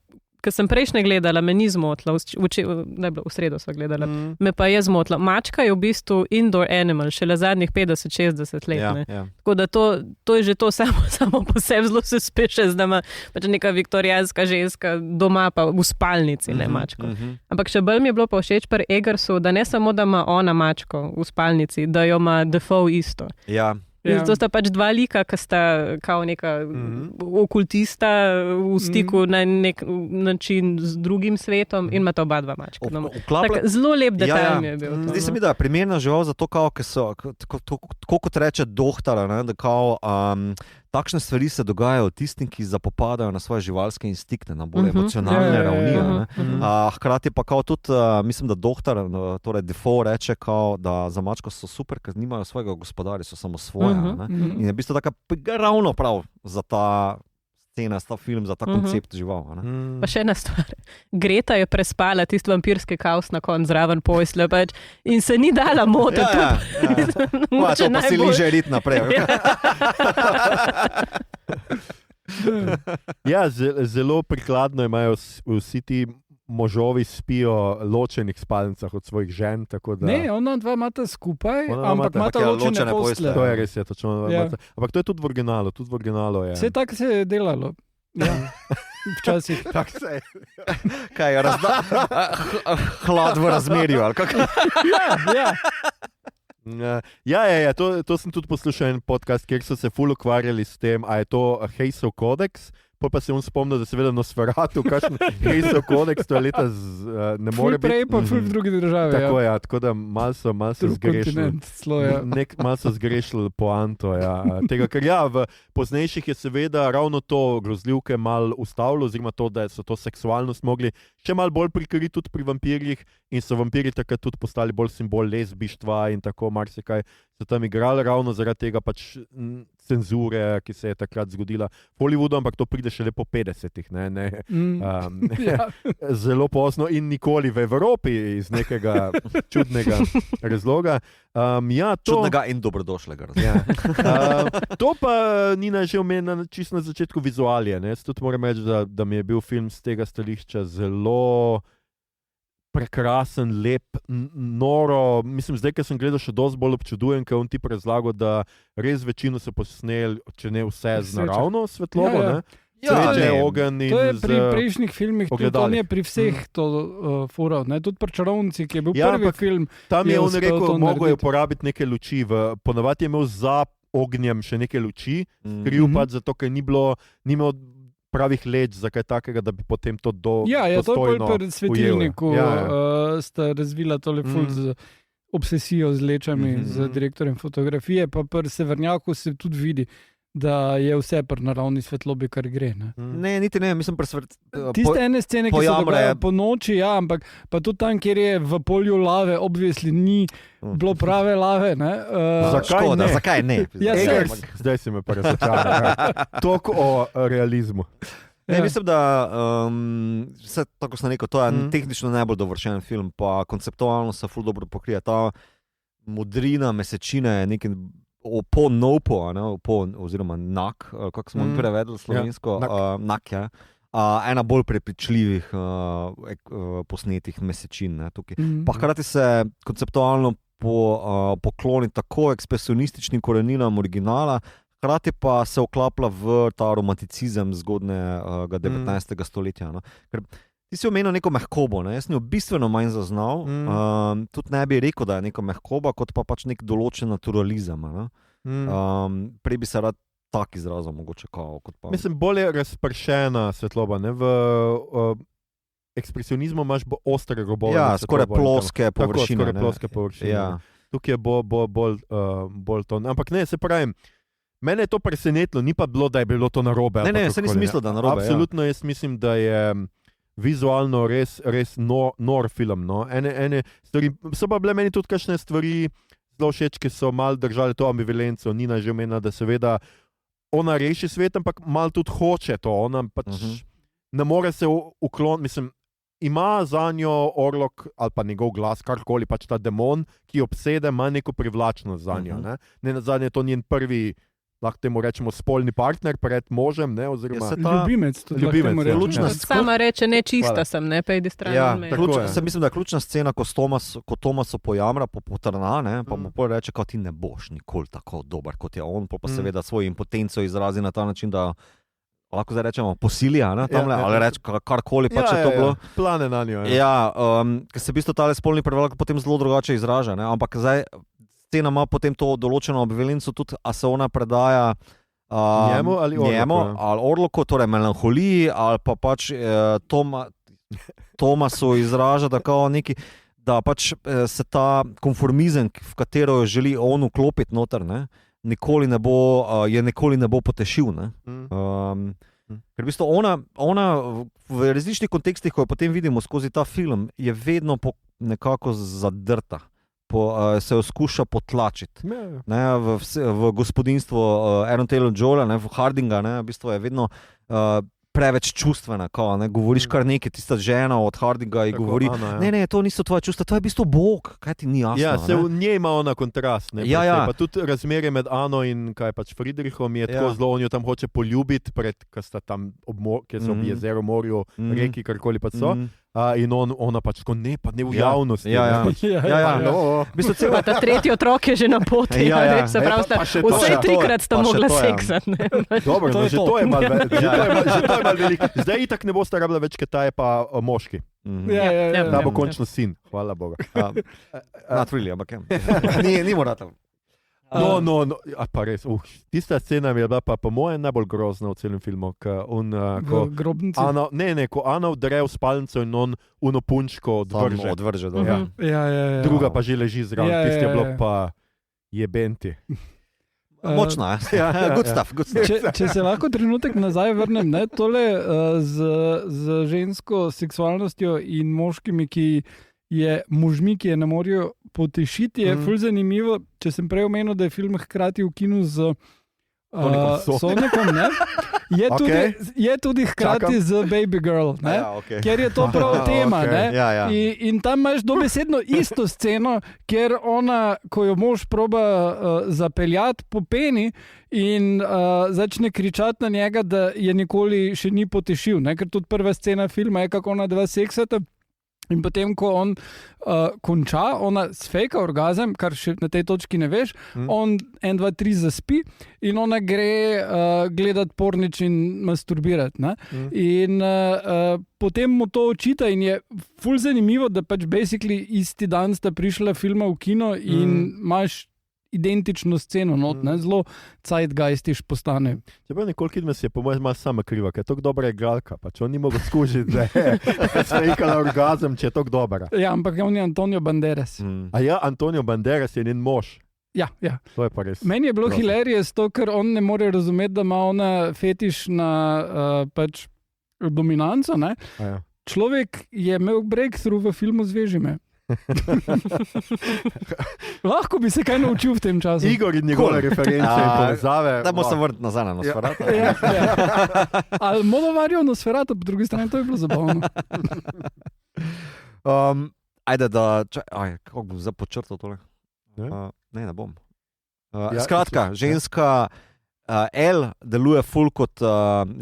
ker sem prejšnje gledala, me ni zmotila, v sredo sva gledala, me pa je zmotila. Mačka je v bistvu indoor animal, šele zadnjih 50-60 let. Tako da to je že to samo po sebi zelo se speše, da ima pač neka viktorijanska ženska doma pa v spalnici, ne mačko. Ampak še bolj mi je bilo pa všeč pri Eggersu, da ne samo, da ima ona mačko v spalnici, da jo ima Defoe isto. Ja. To sta pač dva lika, ki sta kao neka okultista v stiku na nek način z drugim svetom in imata oba dva mačka. Zelo lep detajl mi je bil. Zdi se mi, da je primerna žival za to, tako kot reče dohtar, da kao takšne stvari se dogajajo tistim, ki zapopadajo na svoje živalske instinkte, na bolj emocionalne ravni. Hkrati pa kao tudi, mislim, da dohtar, torej Defoe reče, kao, da za mačko so super, ker nimajo svojega gospodarja, so samo svoje. In je v bistvu taka ravno prav za ta scena, za ta film, za ta koncept žival. Pa še ena stvar. Greta je prespala tisti vampirski kaos na koncu zraven pojsle pač in se ni dala motiti. To pa si liže rit naprej. Ja, zelo prikladno imajo vsi ti možovi spijo ločenih spalnicah od svojih žen. Da... Ne, ona dva imata skupaj, ampak imata ločene posle. To je res, točno. Ampak to je tudi v originalu. Vse tako se je delalo. Ja. Včasih. Tak se je. Kaj je hlad v razmerju, ali kako? Ja, to sem tudi poslušal en podcast, kjer so se ful ukvarjali s tem, a je to Haysov kodeks. Pa se spomnil, da seveda Nosferatu, kakšen Haysov kodeks, to je leta ne more biti. Prej pa v drugi državi. Tako je, tako da malo so zgrešili. Malo so zgrešili poanto tega, ker v poznejših je seveda ravno to grozljivke malo ustavilo, oziroma to, da so to seksualnost mogli še malo bolj prikriti tudi pri vampirjih in so vampiri takrat tudi postali bolj simbol lezbištva in tako marsikaj so tam igrali ravno zaradi tega pač cenzure, ki se je takrat zgodila v Hollywoodu, ampak to pride šele po 50-ih. Zelo pozno in nikoli v Evropi iz nekega čudnega razloga. Čudnega in dobrodošlega. To pa Nina že omenila čisto na začetku vizualije. Tudi moram reči, da mi je bil film z tega stališča zelo prekrasen, lep, noro. Mislim, zdaj, ker sem gledal, še dosti bolj občudujem, ker on ti razlagal, da res večino se posnel, če ne vse z naravno svetlobo, ne? Sveče, ogenj in to je pri prejšnjih filmih, tudi on je pri vseh to fural, ne? Tudi pri Čarovnici, ki je bil prvi film. Tam je on rekel, mogel je uporabiti neke luči, ponavadi je imel za ognjem še neke luči, kriv pač zato, ker ni imel pravih leč za kaj takega, da bi potem to dostojno to je pri svetilniku sta razvila tole ful z obsesijo z lečami, z direktorjem fotografije, pa pri Severnjaku se tudi vidi, da je vse pri naravni svetlobi, kar gre. Ne, niti ne, mislim tiste ene scene, ki se dogajajo po noči, ampak pa tudi tam, kjer je v polju lave, obvisli ni bilo prave lave. Zakaj ne? Zdaj si me pa razočaral. Toliko o realizmu. Ne, mislim, da tako sem rekel, to je tehnično najbolj dovršen film, pa konceptualno se ful dobro pokrije. Ta modrina mesečine je nekaj Nopo, oziroma Nak, kako smo prevedli slovensko, Nak, ja. Ena bolj prepričljivih posnetih mesečin. Pa hkrati se konceptualno pokloni tako ekspresionističnim koreninam originala, hkrati pa se vklapla v ta romanticizem zgodnega 19. stoletja. Ker ti si omenil neko mehkobo, jaz sem jo bistveno manj zaznal, tudi ne bi rekel, da je neka mehkoba, kot pa pač nek določen naturalizem. Prej bi se rad tak izrazil, mogoče kot pa... Mislim, bolj je razpršena svetloba, ne? V ekspresionizmu imaš ostre robove. Ja, skoraj ploske površine. Skoraj ploske površine. Ja. Tukaj je bolj to. Ampak ne, se pravim, mene je to presenetilo, ni pa bilo, da je bilo to narobe. Ne, se nisem mislil, da narobe. Absolutno, jaz mislim, da je vizualno res nor film. No? Ene stvari, so pa bile meni tudi kakšne stvari zelo všeč, ki so malo držali to ambivalenco. Nina že omenila, da seveda ona reši svet, ampak malo tudi hoče to. Ona pač ne more se ukloniti, mislim, ima za njo Orlok ali pa njegov glas, karkoli, pač ta demon, ki obsede, ima neko privlačnost za njo. Ne nazadnje je to njen prvi, lahko temu rečemo, spolni partner pred možem, ne, oziroma ljubimec. Sama reče, ne čista sem, ne, pa idi stran. Ja, mislim, da je ključna scena, ko Tomaso pojamra, potrna, pa mu reče, kot ti ne boš nikoli tako dober, kot je on, pa seveda svojo impotenco izrazi na ta način, da lahko zdaj rečemo posilja, ali reče karkoli, pa če to bilo. Plane na njo. Ja, ker se v bistvu tale spolni privlak potem zelo drugače izraža, ampak zdaj scena ima potem to določeno ambivalenco tudi, a se ona predaja njemu ali Orloku, torej melanholiji, ali pa pač Tomasu izraža, da pač se ta konformizem, v katero želi on vklopiti noter, nikoli ne bo potešil. Ker v bistvu ona v različnih kontekstih, ko jo potem vidimo skozi ta film, je vedno nekako zadrta. Se jo skuša potlačiti. V gospodinstvu Aaron Taylor-Joyla, v Hardinga, v bistvu je vedno preveč čustvena. Govoriš kar nekaj, tista žena od Hardinga in govori, ne, to niso tvoje čustva, to je v bistvu Bog, kaj ti ni jasno. Ja, se v njej ima ona kontrast. Pa tudi razmerje med Ano in Friedrichom je tako zelo, on jo tam hoče poljubiti, ker sta tam kjer so v jezeru, morju, reki, karkoli pa so. In ona pač tako ne v javnosti. Pa ta tretji otrok je že na poti. Se pravi, vse trikrat sta mogla seksati. Dobro, že to je malo veliko. Zdaj itak ne bosta rabila več, ker ta je pa moški. Ta bo končno sin, hvala Boga. Not really, ampak ni moratel. No, pa res. Tista scena mi je bila pa po mojem najbolj grozna v celem filmu. V grobnici? Ko Ana vdre v spalnico in on punčko odvrže. Druga pa že leži zraven. Tisti je bilo pa jebenti. Močna, good stuff. Če se lahko trenutek nazaj vrnem, tole z žensko seksualnostjo in moškimi, ki je možmi, ki je ne morejo potešiti, je ful zanimivo. Če sem prej omenil, da je film hkrati v kinu z Sonikom, je tudi hkrati z Baby Girl, ker je to prav tema. In tam imaš dobesedno isto sceno, ker ona, ko jo mož proba zapeljati po peni in začne kričati na njega, da je nikoli še ni potešil. Ker tudi prva scena filma je, kako ona dva seksata. In potem, ko on konča, ona sfejka orgazem, kar še na tej točki ne veš, on 1, 2, 3 zaspi in ona gre gledati pornič in masturbirati. In potem mu to očita in je ful zanimivo, da pač basically isti dan sta prišla filma v kino in imaš identično sceno, zelo zeitgeistiš postane. Čeprav Nicole Kidman je po mojem malo sama kriva, ker je tako dobra igralka, pač on ni mogel skužiti, da je fejkala orgazem, če je tako dobra. Ja, ampak on je Antonio Banderas. A ja, Antonio Banderas je njen mož. Ja. To je pa res. Meni je bilo hilarious to, ker on ne more razumeti, da ima ona fetiš na pač dominanco, ne? Ja. Človek je imel breakthrough v filmu Zveži me. Lahko bi se kaj naučil v tem času. Igor in njegove reference in povezave. Da bomo se vrniti nazaj na Nosferatu. Ja. Ali Modovarjo Nosferatu, po drugi strani, to je bilo zabavno. Ajde, kako bom zdaj počrtal tole? Ne bom. Skratka, ženska L deluje ful kot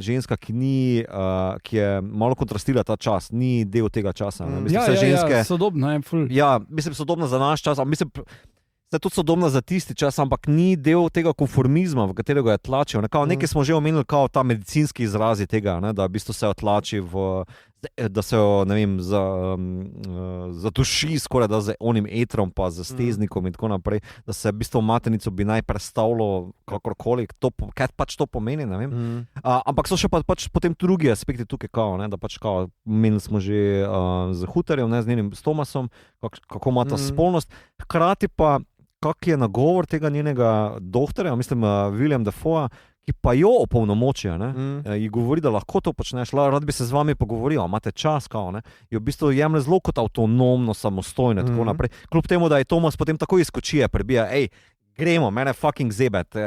ženska, ki je malo kontrastira ta čas, ni del tega časa. Ženske, sodobna je ful. Ja, mislim, sodobna za naš čas, mislim, da je tudi sodobna za tisti čas, ampak ni del tega konformizma, v katerega je tlačil. Nekaj smo že omenili, kao ta medicinski izrazi tega, ne, da v bistvu se otlači da se jo, ne vem, zatuši skoraj da z onim etrom pa z steznikom in tako naprej, da se v bistvu maternico bi naj predstavilo kakorkoli, kaj pač to pomeni, ne vem. Ampak so še pač potem drugi aspekti tukaj, kao, ne, da pač kao, menili smo že z Hutarjem, ne, z njenim s Thomasom, kako ima ta spolnost, hkrati pa kak je nagovor tega njenega doktorja, mislim William Dafoe, ki pa jo opolnomočijo, ji govori, da lahko to počneš, rad bi se z vami pogovoril, imate čas, kao, ne, jo v bistvu jemlje zelo kot avtonomno, samostojno, tako naprej. Kljub temu, da je Thomas potem tako izkočije, prebija, gremo, mene fucking zebet,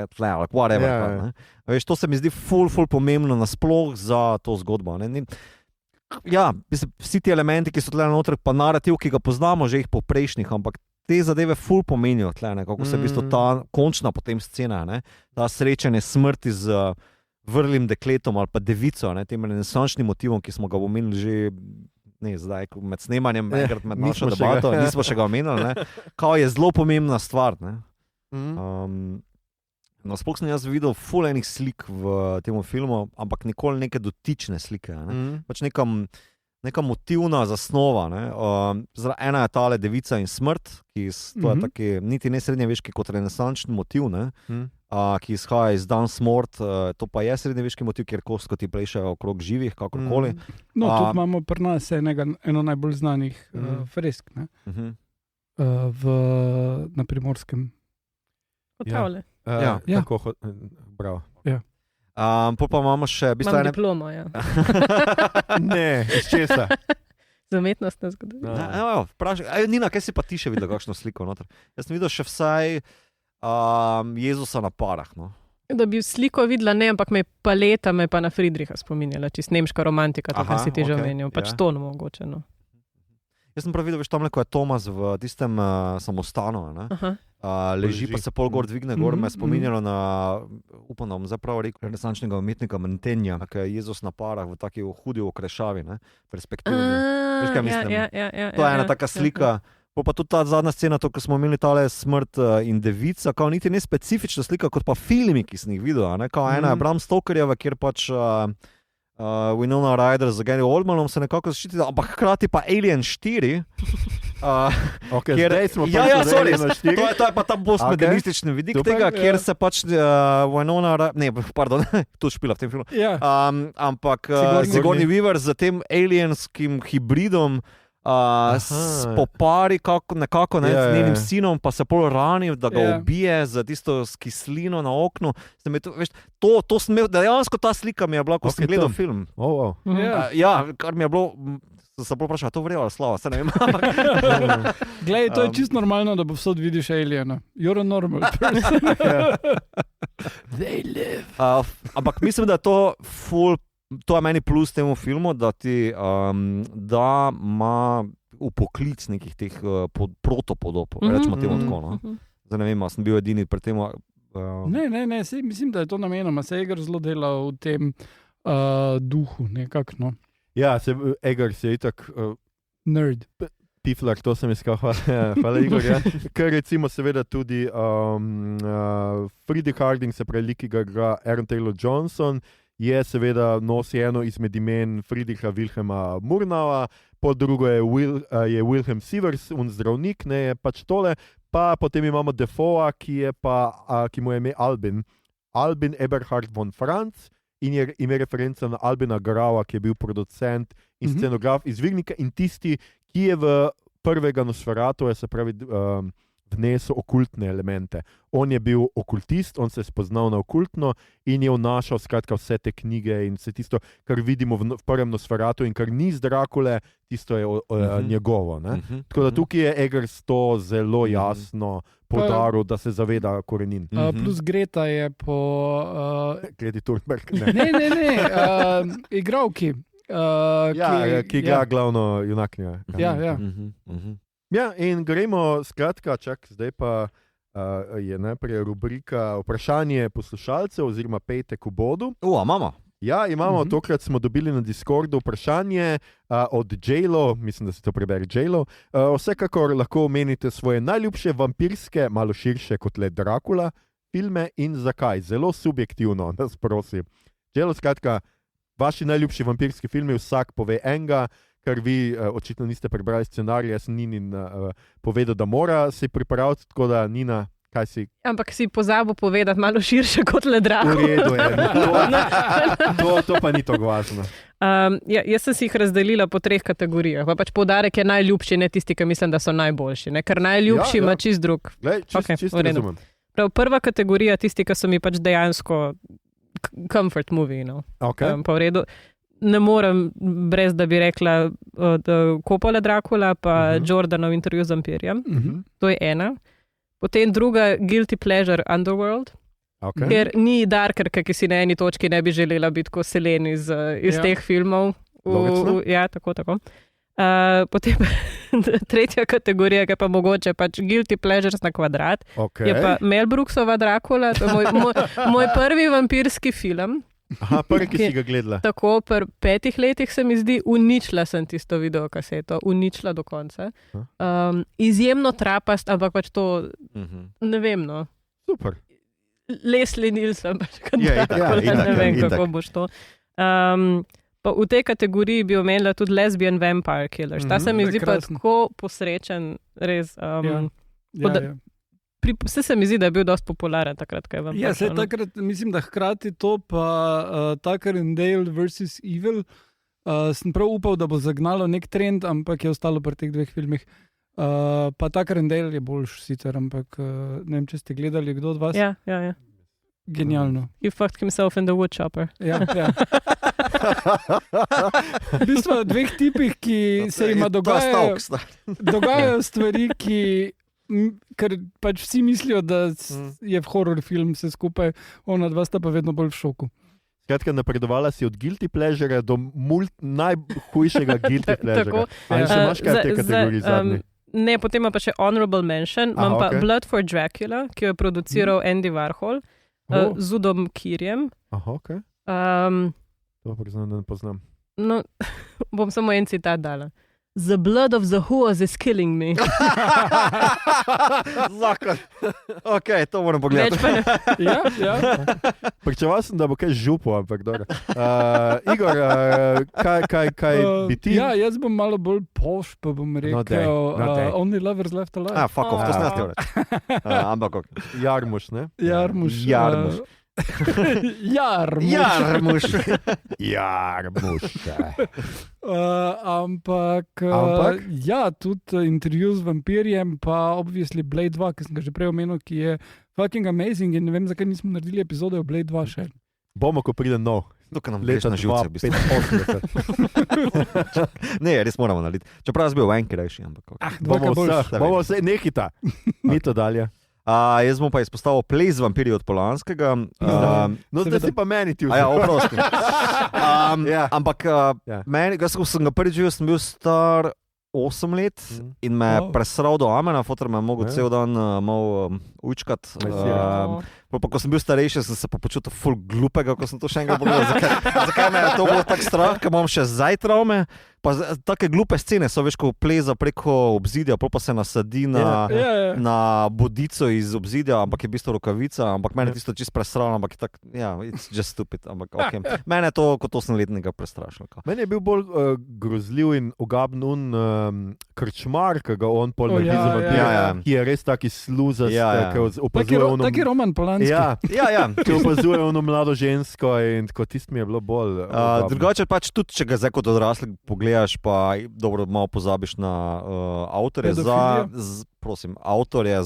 whatever. Veš, to se mi zdi ful pomembno nasploh za to zgodbo, ne. Ja, vsi ti elementi, ki so tle noter, pa narativ, ki ga poznamo, že jih po prejšnjih, ampak te zadeve ful pomenijo tle, kako se v bistvu ta končna potem scena, ne, ta srečanje smrti z vrlim dekletom ali pa devico, ne, tem renesančnim motivom, ki smo ga omenili že, ne, zdaj med snemanjem, enkrat med našo debato, nismo še ga omenili, ne, kao je zelo pomembna stvar, ne. Sploh sem jaz videl ful enih slik v tem filmu, ampak nikoli neke dotične slike, ne, pač neka motivna zasnova. Ne? Ena je tale devica in smrt, to je taki, niti ne srednjeveški kot renesančni motiv, ne? Ki izhaja iz Dunsmort, to pa je srednjeveški motiv, kjer kostki plešajo okrog živih, kakorkoli. No, tudi imamo pri nas eno najbolj znanih fresk, ne? Na Primorskem. Hotavle. Bravo. Pol pa imamo še... Imam diplomo, ja. Ne, iz česa? Z umetnostne zgodovine. Nina, kaj si pa ti še videla kakšno sliko noter? Jaz sem videl še vsaj Jezusa na parah, no. Da bi sliko videla, ne, ampak paleta me pa na Friedricha spominjala, čist nemška romantika, to, kar si ti že omenil, pač to mogoče, no. Jaz sem prav videl, veš, tamle, ko je Thomas v tistem samostanu, ne? Leži pa se pol gor, dvigne gor, me je spominjalo na, upam, da bom zapravo rekel, renesančnega umetnika Mantegna, ki je Jezus na parah v taki hudi okrešavi, ne, perspektivni. Veš, kaj mislim? To je ena taka slika. Pa tudi ta zadnja scena, to, ko smo imeli tale smrt in devica, kao niti ne specifična slika, kot pa filmi, ki sem jih videl, ne, kao ena je Bram Stokerjeva, kjer pač Winona Ryder z Gary Oldmanom se nekako zaščiti, ampak hkrati pa Alien 4, zdaj smo to je pa ta postmodernistični vidik tega, kjer se pač Winona tu špila v tem filmu, ampak Sigourney Weaver z tem alienskim hibridom spopari nekako z njenim sinom, pa se pol rani, da ga ubije z tisto kislino na oknu. To sem imel, dejansko ta slika mi je bila, ko sem gledal film. Ja, kar mi je bilo, sem se vprašal, to vrelo slava, se ne vem. Glej, to je čisto normalno, da bo vsod vidiš aliena. You're a normal person. They live. Ampak mislim, da je to ful. To je meni plus temu filmu, da da ima upoklic nekih teh protopodobov, rečemo temu tako, no. Zdaj ne vem, sem bil edini pri tem. Ne, mislim, da je to namenoma, se Eger zelo dela v tem duhu nekako, no. Ja, Eger se je itak Nerd. Piflar, to sem iskal, hvala Igor. Ja. Ker recimo seveda tudi Freddie Harding, se pravi, ki ga igra Aaron Taylor Johnson, je seveda nosi eno izmed imen Friedricha Wilhelma Murnauer, po drugo je Wilhelm Sievers, zdravnik, ne je pač tole, pa potem imamo Defoe, ki mu je ime Albin Eberhard von Franz in je ime referenca na Albina Graua, ki je bil producent in scenograf izvirnika in tisti, ki je v prvega Nosferatu, se pravi, vnesel okultne elemente. On je bil okultist, on se je spoznal na okultno in je vnašal skratka vse te knjige in vse tisto, kar vidimo v prvem Nosferatu in kar ni z Drakule, tisto je njegovo. Tako da tukaj je Eggers to zelo jasno poudaril, da se zaveda korenin. Plus Greta je po... Greti Thunberg, Ne, igravki. Ki ga glavno junaknja. Ja. Ja, in gremo, skratka, zdaj pa je najprej rubrika vprašanje poslušalcev oziroma petek v bodu. Imamo. Ja, imamo, tokrat smo dobili na Discordu vprašanje od J-Lo, mislim, da se to prebere J-Lo. Vsekakor lahko omenite svoje najljubše vampirske, malo širše kot le Dracula, filme in zakaj. Zelo subjektivno, nas prosim. J-Lo, skratka, vaši najljubši vampirski filmi, vsak pove enega, ker vi očitno niste prebrali scenarija, jaz sem Ninin povedal, da mora se pripraviti, tako da Nina, kaj si... Ampak si pozabil povedati malo širše kot le Dracula. V redu je, to pa ni tako važno. Jaz sem si jih razdelila po 3 kategorijah, pa pač poudarek je najljubši, ne tisti, ki mislim, da so najboljši, ne? Ker najljubši ima čist drug. Glej, čist razumem. Prav, prva kategorija, tisti, ki so mi pač dejansko comfort movie, no. Pa v redu. Ne morem, brez da bi rekla Coppola Dracula, pa Jordanov intervju z vampirjem. To je ena. Potem druga, Guilty Pleasure Underworld, ker ni Darker, ki si na eni točki ne bi želela biti kot Selene iz teh filmov. Ja, tako. Potem tretja kategorija, ki pa mogoče pač Guilty Pleasures na kvadrat, je pa Mel Brooksova Dracula, to je moj prvi vampirski film. Aha, prvi, ki si ga gledala. Tako, pri 5 letih se mi zdi, uničila sem tisto videokaseto, uničila do konca. Izjemno trapast, ampak pač to, ne vem, no. Super. Leslie Nielsen, pač ne vem, kako boš to. Pa v tej kategoriji bi omenila tudi Lesbian Vampire Killers. Ta se mi zdi pa tako posrečen, res. Vse se mi zdi, da je bil dosti popularen takrat, kaj vam se takrat, mislim, da hkrati to pa Tucker and Dale vs. Evil, sem prav upal, da bo zagnalo nek trend, ampak je ostalo pri teh 2 filmih. Pa Tucker and Dale je boljš sicer, ampak ne vem, če ste gledali kdo od vas. Ja. Genialno. He fucked himself in the woodchopper. Ja. V bistvu 2 tipih, ki se jima dogajajo stvari, ker pač vsi mislijo, da je v horror film vse skupaj, ona dva sta pa vedno bolj v šoku. Skratka, napredovala si od guilty pleasure do najhujšega guilty pleasure. Ali še imaš kaj v tej kategoriji zadnji? Ne, potem ima pa še Honorable Mention, imam pa Blood for Dracula, ki jo je produciral Andy Warhol z Udom Kirjem. Aha, okej. To priznam, da ne poznam. No, bom samo en citat dala. The blood of the whores is killing me. Zakon. Ok, to moram pogledati. Ja. Pričeval sem, da bo kaj župo, ampak dobro. Igor, kaj bi ti? Ja, jaz bom malo bolj poš, pa bom rekel Only Lovers Left Alive. Fuck off, to sem jaz te vreč. Ampak ok. Jarmuš, ne? Jarmuš. Ampak ja, tudi intervju z vampirjem, pa obviously Blade 2, ki sem ga že prej omenil, ki je fucking amazing in ne vem, zakaj nismo naredili epizode o Blade 2 še. Bomo, ko pride nov. Tukaj nam leta na živce, v bistvu. 85. Ne, res moramo narediti. Čeprav jaz bil venki rejši, ampak bomo se nehita. Mi to dalje. Jaz bom pa izpostavil Ples vampirji od Polanskega. No, zdaj si pa meni ti vzal. Ja, oprosti. Ampak meni, ko sem ga prvič videl, sem bil star 8 let in me je presral do amena, fotor me je mogel cel dan malo učkat. Pa ko sem bil starejši, sem se pa počutil ful glupega, ko sem to še enkrat pogledal. Zakaj me je to bilo tako strah, ker imam še zdaj travme. Take glupe scene so, veš, ko pleza preko obzidja, pa se nasadi na bodico iz obzidja, ampak je v bistvu rokavica, ampak mene tisto čisto prestralo, ampak je tako, it's just stupid, ampak ok. Mene je to kot 8-letnega prestrašilo. Meni je bil bolj grozljiv in ugaben krčmar, ki ga on pol naredi za vampirja, ki je res taki sluzast, ki opazuje ono... Taki Roman Polanski. Ki opazuje ono mlado žensko in tako tisto mi je bilo bolj... Drugače pač tudi, če ga zdaj kot odrasli pogledaš, pa dobro malo pozabiš na avtorje avtorje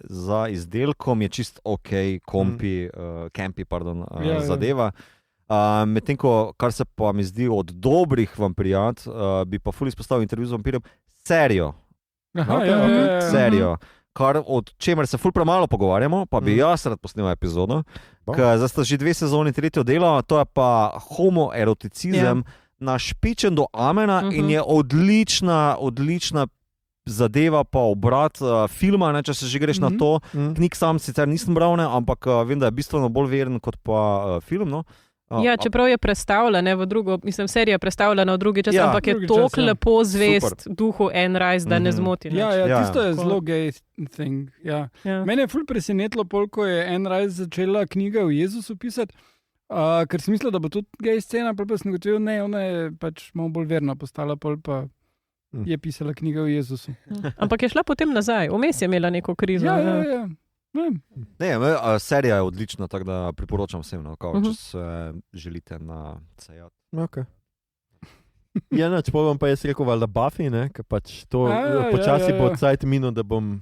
za izdelkom je čist ok, campi, zadeva. Medtem ko, kar se pa mi zdi od dobrih vampirijat, bi pa ful izpostavil intervju z vampirjem, serijo. Serijo. O čemer se ful premalo pogovarjamo, pa bi jaz rad posnel epizodo, ker zdaj sta že 2 sezoni tretjo delo, to je pa homoeroticizem na špičen do amena in je odlična zadeva pa obrat filma, ne, če se že greš na to. Knjig sam sicer nisem bral, ampak vem, da je bistveno bolj veren kot pa film. No. Čeprav je predstavljena v drugo, mislim, serija predstavljena v drugi čas, ampak je toliko lepo zvest duhu Anne Rice, da ne zmoti. Tisto je zelo gay thing. Mene je ful presenetilo, koliko je Anne Rice začela knjige o Jezusu pisati, ker sem mislila, da bo tudi gay scena, pa sem gotovil, ne, ona je pač malo bolj verna postala, pa je pisala knjige o Jezusu. Ampak je šla potem nazaj, vmes je imela neko krizo. Serija je odlična, tako da priporočam vsem, če se želite nasejati. Okay. Če povem pa jaz rekel, da Buffy, ker pač to počasi bo cajt minil, da bom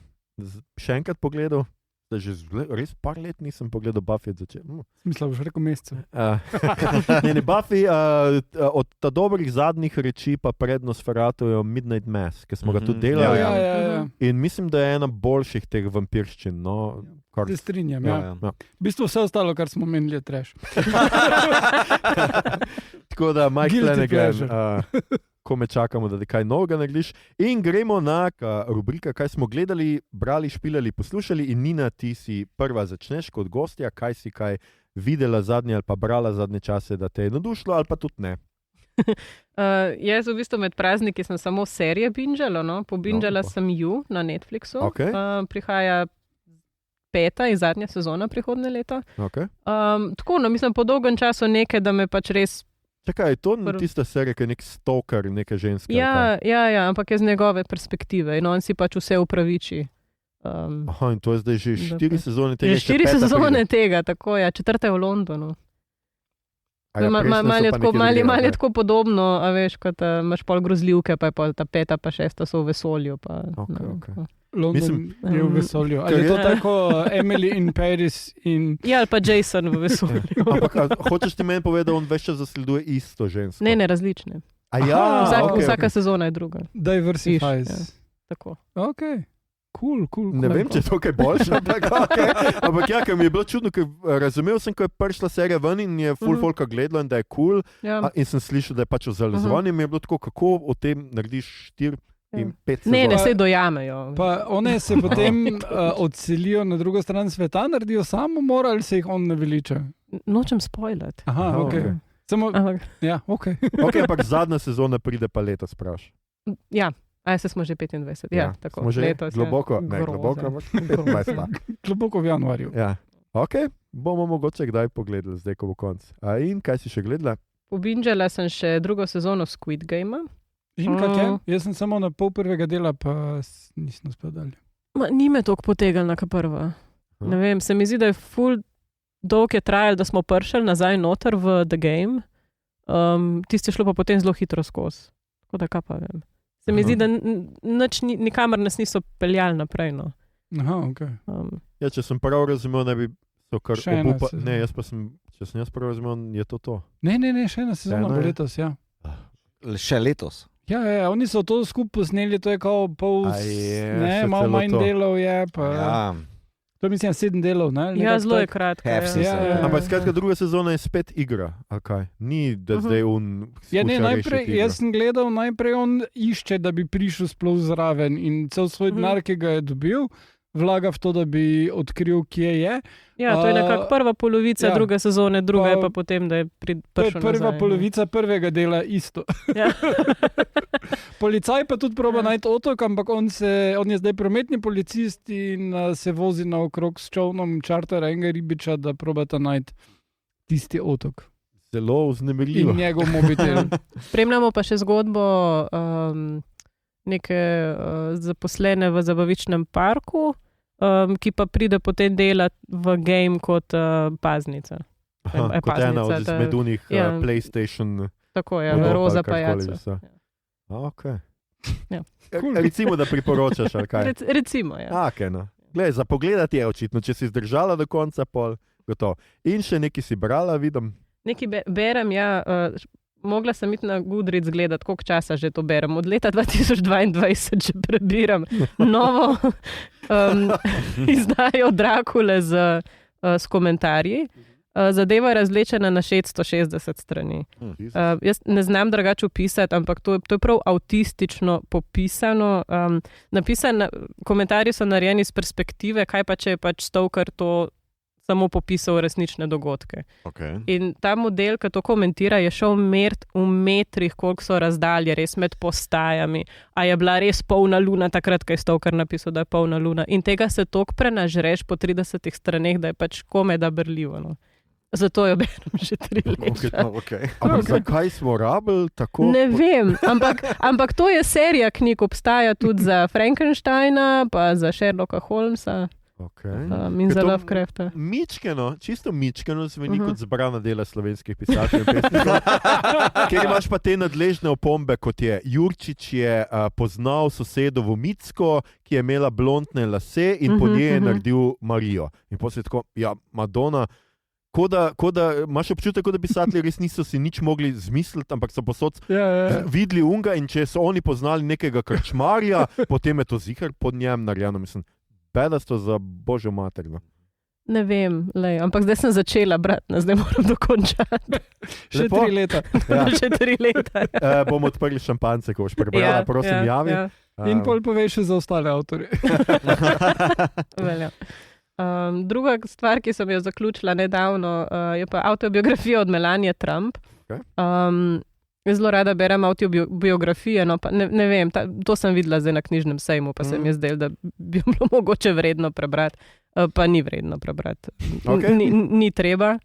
še enkrat pogledal. Že res par let nisem pogledal Buffy od začetka. Mislim, boš rekel mesece. Buffy od ta dobrih zadnjih reči pa prednost Nosferatujev Midnight Mass, ki smo ga tudi delali. In mislim, da je ena boljših teh vampirščin. Se strinjam, V bistvu vse ostalo, kar smo menili, je trash. Tako da, Mike Flanagan, ko me čakamo, da kaj novega nagliš. In gremo na rubrika, kaj smo gledali, brali, špilali, poslušali. In Nina, ti si prva začneš kot gostja, kaj si kaj videla zadnje ali pa brala zadnje čase, da te je nadušilo ali pa tudi ne. Jaz v bistvu med prazniki sem samo serije binžala. Pobinžala sem You na Netflixu. Prihaja 5. in zadnja sezona prihodnje leto. Tako, mislim, po dolgem času nekaj, da me pač res... Čakaj, to je tista serija, ki je nek stalker, neka ženska. Ampak je z njegove perspektive in on si pač vse upraviči. In to je zdaj že 4 sezone tega. Že 4 sezone tega, tako je. 4. je v Londonu. Malo je tako podobno, a veš, kot imaš pol grozljivke, pa je pol ta 5. pa 6. so v vesolju. London je v vesolju. Ali je to tako Emily in Paris in... ali pa Jason v vesolju. Ampak hočeš ti meni povedati, da on več čas zasleduje isto žensko? Ne, različne. Vsaka sezona je druga. Diversifies. Tako. Cool. Ne vem, če je to kaj boljše, ampak ker mi je bilo čudno, ker razumel sem, ko je prišla serija ven in je full folka gledalo in da je cool, in sem slišal, da je pač o zalezovanju, mi je bilo tako, kako o tem narediš 4 in 5 sezon. Ne, se dojamejo. Pa one se potem odselijo na drugo stran sveta, naredijo samomor ali se jih on naveliča? Nočem spoilati. Ampak zadnja sezona pride pa letos, spraš. Se smo že 25. Tako. Smo že letos, globoko, ampak 25. Globoko v januarju. Bomo mogoče kdaj pogledali, zdaj ko bo konc. In kaj si še gledala? Pobinžala sem še drugo sezono Squid Game-a. In kak je? Jaz sem samo na pol prvega dela, pa nisem uspel dalje. Ni me toliko potegnila kot prva. Ne vem, se mi zdi, da je ful dolg je trajal, da smo prišli nazaj noter v The Game. Tisti je šlo pa potem zelo hitro skozi. Tako da kaj pa vem. Se mi zdi, da nikamor nas niso peljali naprej. Če sem prav razumel, ne bi so kar obupali. Ne, če sem jaz prav razumel, je to. Ne, še ena sezona bo letos, Še letos? Oni so to skupaj posneli, to je kao malo manj delov je, pa... To je, mislim, 7 delov, ne? Zelo je kratko. Ampak skratka, druga sezona je spet igra, ali kaj? Ni, da zdaj jaz sem gledal, najprej on išče, da bi prišel sploh zraven in cel svoj denar, ki ga je dobil, vlaga v to, da bi odkril, kje je. Ja, to je nekako prva polovica druge sezone, druga je pa potem, da je prišel nazaj. Prva polovica prvega dela isto. Ja. Policaj pa tudi proba najti otok, ampak on je zdaj prometni policist in se vozi naokrog s čovnom čartera enega ribiča, da probata najti tisti otok. Zelo vznemirljivo. In njegov mobitel. Spremljamo pa še zgodbo neke zaposlene v zabavičnem parku, ki pa pride potem delati v game kot paznica. Kot ena od izmedunih PlayStation. Tako je, roza pajaca. Okay. Ja. Recimo, da priporočaš, ali kaj? Recimo, ja. Okay, no. Glej, za pogledati je očitno, če si zdržala do konca, pol, gotovo. In še nekaj si brala, vidim. Nekaj berem, ja. Mogla sem iti na Goodreads gledati, koliko časa že to berem. Od leta 2022 že prebiram novo izdajo Drakule s komentarji. Zadeva je razlečena na 660 strani. Jaz ne znam drugače opisati, ampak to je prav avtistično popisano. Komentarji so narejeni iz perspektive, kaj pa če je pač Stoker to samo popisal resnične dogodke. Okay. In ta model, ki to komentira, je šel meriti v metrih, koliko so razdalje res med postajami. A je bila res polna luna takrat, ko je Stoker napisal, da je polna luna. In tega se toliko prenažreš po 30 straneh, da je pač komaj da berljivo. No. Zato jo berem že 3 leta. Okay. Ampak zakaj smo rabili tako? Ne vem, ampak to je serija knjig, obstaja tudi za Frankensteina, pa za Sherlocka Holmesa. Okay. In za Lovecrafta. Čisto mičkeno zveni kot zbrana dela slovenskih pisateljev in pesnikov. Ker imaš pa te nadležne opombe, kot je Jurčič je poznal sosedovo Micko, ki je imela blondne lase in po njej je naredil Marijo. In potem tako, ja, Madonna, ko da imaš občutek, da pisatelji res niso si nič mogli zmisliti, ampak so posod videli unga in če so oni poznali nekega krčmarja, potem je to zihar pod njem narejeno, mislim. Bedasto za božjo materno. Ne vem, ampak zdaj sem začela brati, zdaj moram dokončati. Še 3 leta. Ja. Še 3 leta. Bomo odprli šampance, ko boš prebrala, prosim, javi. Ja. In pol poveš še za ostale avtorje. Druga stvar, ki sem jo zaključila nedavno, je pa avtobiografija od Melanie Trump. Okay. Zelo rada berem avtobiografije, no pa ne vem, to sem videla zdaj na knjižnem sejmu, pa se mi je zdelo, da bi bilo mogoče vredno prebrati, pa ni vredno prebrati. Okay. Ni treba.